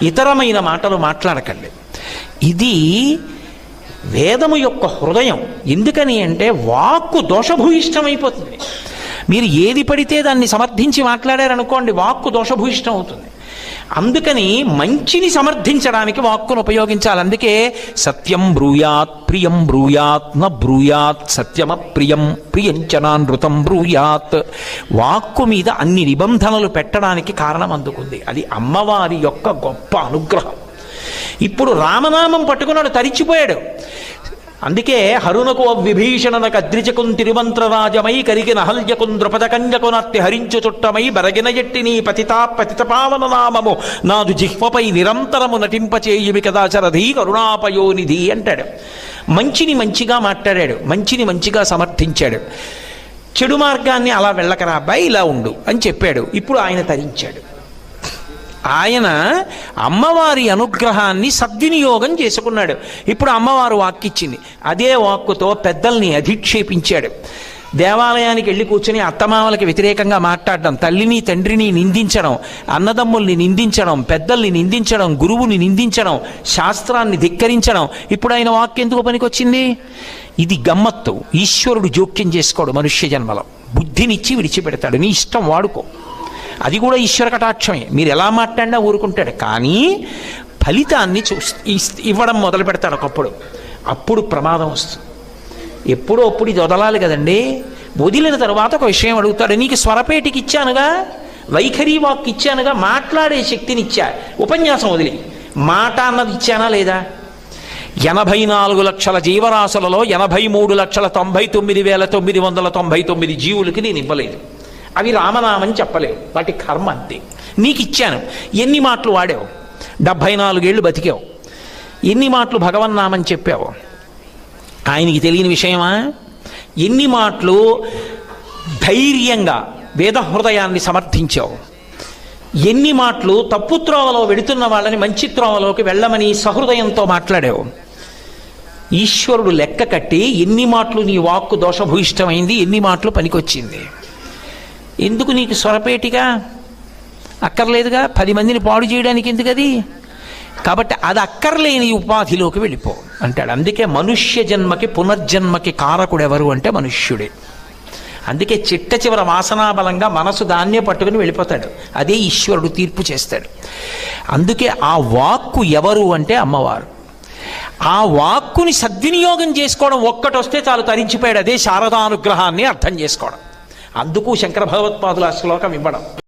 ఇతరమైన మాటలు మాట్లాడకండి. ఇది వేదము యొక్క హృదయం. ఎందుకని అంటే వాక్కు దోషభూయిష్టమైపోతుంది. మీరు ఏది పడితే దాన్ని సమర్థించి మాట్లాడారనుకోండి, వాక్కు దోషభూయిష్టం అవుతుంది. అందుకని మంచిని సమర్థించడానికి వాక్కును ఉపయోగించాలి. అందుకే సత్యం బ్రూయాత్ ప్రియం బ్రూయాత్ న బ్రూయాత్ సత్యమప్రియం ప్రియంచనానృతం బ్రూయాత్. వాక్కు మీద అన్ని నిబంధనలు పెట్టడానికి కారణం అందుకుంది. అది అమ్మవారి యొక్క గొప్ప అనుగ్రహం. ఇప్పుడు రామనామం పట్టుకున్నాడు, తరిచిపోయాడు. అందుకే హరునకు విభీషణనకు అద్రిజకున్ తిరుమంత్రరాజమై కరిగిన హల్యకున్ ద్రుపదకంజకునత్తి హరించు చుట్టమై బరగిన ఎట్టి నీ పతితాపవన నామము నాదు జిహ్వపై నిరంతరము నటింపచేయుమి కదా చరధీ కరుణాపయోనిధి అంటాడు. మంచిని మంచిగా మాట్లాడాడు, మంచిని మంచిగా సమర్థించాడు. చెడు మార్గాన్ని అలా వెళ్ళకరా అబ్బాయి, ఇలా ఉండు అని చెప్పాడు. ఇప్పుడు ఆయన తరించాడు. ఆయన అమ్మవారి అనుగ్రహాన్ని సద్వినియోగం చేసుకున్నాడు. ఇప్పుడు అమ్మవారు వాక్కిచ్చింది, అదే వాక్కుతో పెద్దల్ని అధిక్షేపించాడు. దేవాలయానికి వెళ్ళి కూర్చుని అత్తమామలకి వ్యతిరేకంగా మాట్లాడడం, తల్లిని తండ్రిని నిందించడం, అన్నదమ్ముల్ని నిందించడం, పెద్దల్ని నిందించడం, గురువుని నిందించడం, శాస్త్రాన్ని ధిక్కరించడం. ఇప్పుడు ఆయన వాక్కు ఎందుకు పనికొచ్చింది? ఇది గమ్మత్తు. ఈశ్వరుడు జోక్యం చేసుకోడు మనుష్య జన్మలో. బుద్ధినిచ్చి విడిచిపెడతాడు, నీ ఇష్టం వాడుకో. అది కూడా ఈశ్వర కటాక్షమే. మీరు ఎలా మాట్లాడినా ఊరుకుంటాడు, కానీ ఫలితాన్ని ఇవ్వడం మొదలు పెడతాడు ఒకప్పుడు. అప్పుడు ప్రమాదం వస్తుంది. ఎప్పుడో అప్పుడు ఇది వదలాలి కదండి. వదిలిన తర్వాత ఒక విషయం అడుగుతాడు, నీకు స్వరపేటికి ఇచ్చానుగా, వైఖరి వాక్కు ఇచ్చానుగా, మాట్లాడే శక్తిని ఇచ్చా, ఉపన్యాసం వదిలి మాట అన్నది ఇచ్చానా లేదా? 84 లక్షల జీవరాశులలో 83,99,999 జీవులకి నేను ఇవ్వలేదు. అవి రామనామని చెప్పలేవు, వాటి కర్మ అంతే. నీకు ఇచ్చాను, ఎన్ని మాటలు వాడావు? 74 ఏళ్ళు బతికావు, ఎన్ని మాటలు భగవన్నామని చెప్పావు? ఆయనకి తెలియని విషయమా? ఎన్ని మాటలు ధైర్యంగా వేద హృదయాన్ని సమర్థించావు? ఎన్ని మాటలు తప్పు త్రోవలో వెడుతున్న వాళ్ళని మంచి త్రోవలోకి వెళ్ళమని సహృదయంతో మాట్లాడావు? ఈశ్వరుడు లెక్క కట్టి ఎన్ని మాటలు నీ వాక్కు దోషభూయిష్టమైంది, ఎన్ని మాటలు పనికొచ్చింది. ఎందుకు నీకు స్వరపేటిగా? అక్కర్లేదుగా. 10 మందిని పాడు చేయడానికి ఎందుకు అది? కాబట్టి అది అక్కర్లేని ఉపాధిలోకి వెళ్ళిపో అంటాడు. అందుకే మనుష్య జన్మకి పునర్జన్మకి కారకుడు ఎవరు అంటే మనుష్యుడే. అందుకే చిట్ట చివర వాసనాబలంగా మనసు దాన్నే పట్టుకుని వెళ్ళిపోతాడు. అదే ఈశ్వరుడు తీర్పు చేస్తాడు. అందుకే ఆ వాక్కు ఎవరు అంటే అమ్మవారు. ఆ వాక్కుని సద్వినియోగం చేసుకోవడం ఒక్కటి వస్తే చాలు, తరించిపోయాడు. అదే శారదానుగ్రహాన్ని అర్థం చేసుకోవడం. అందుకు శంకర భగవత్పాదుల శ్లోకం ఇవ్వడం.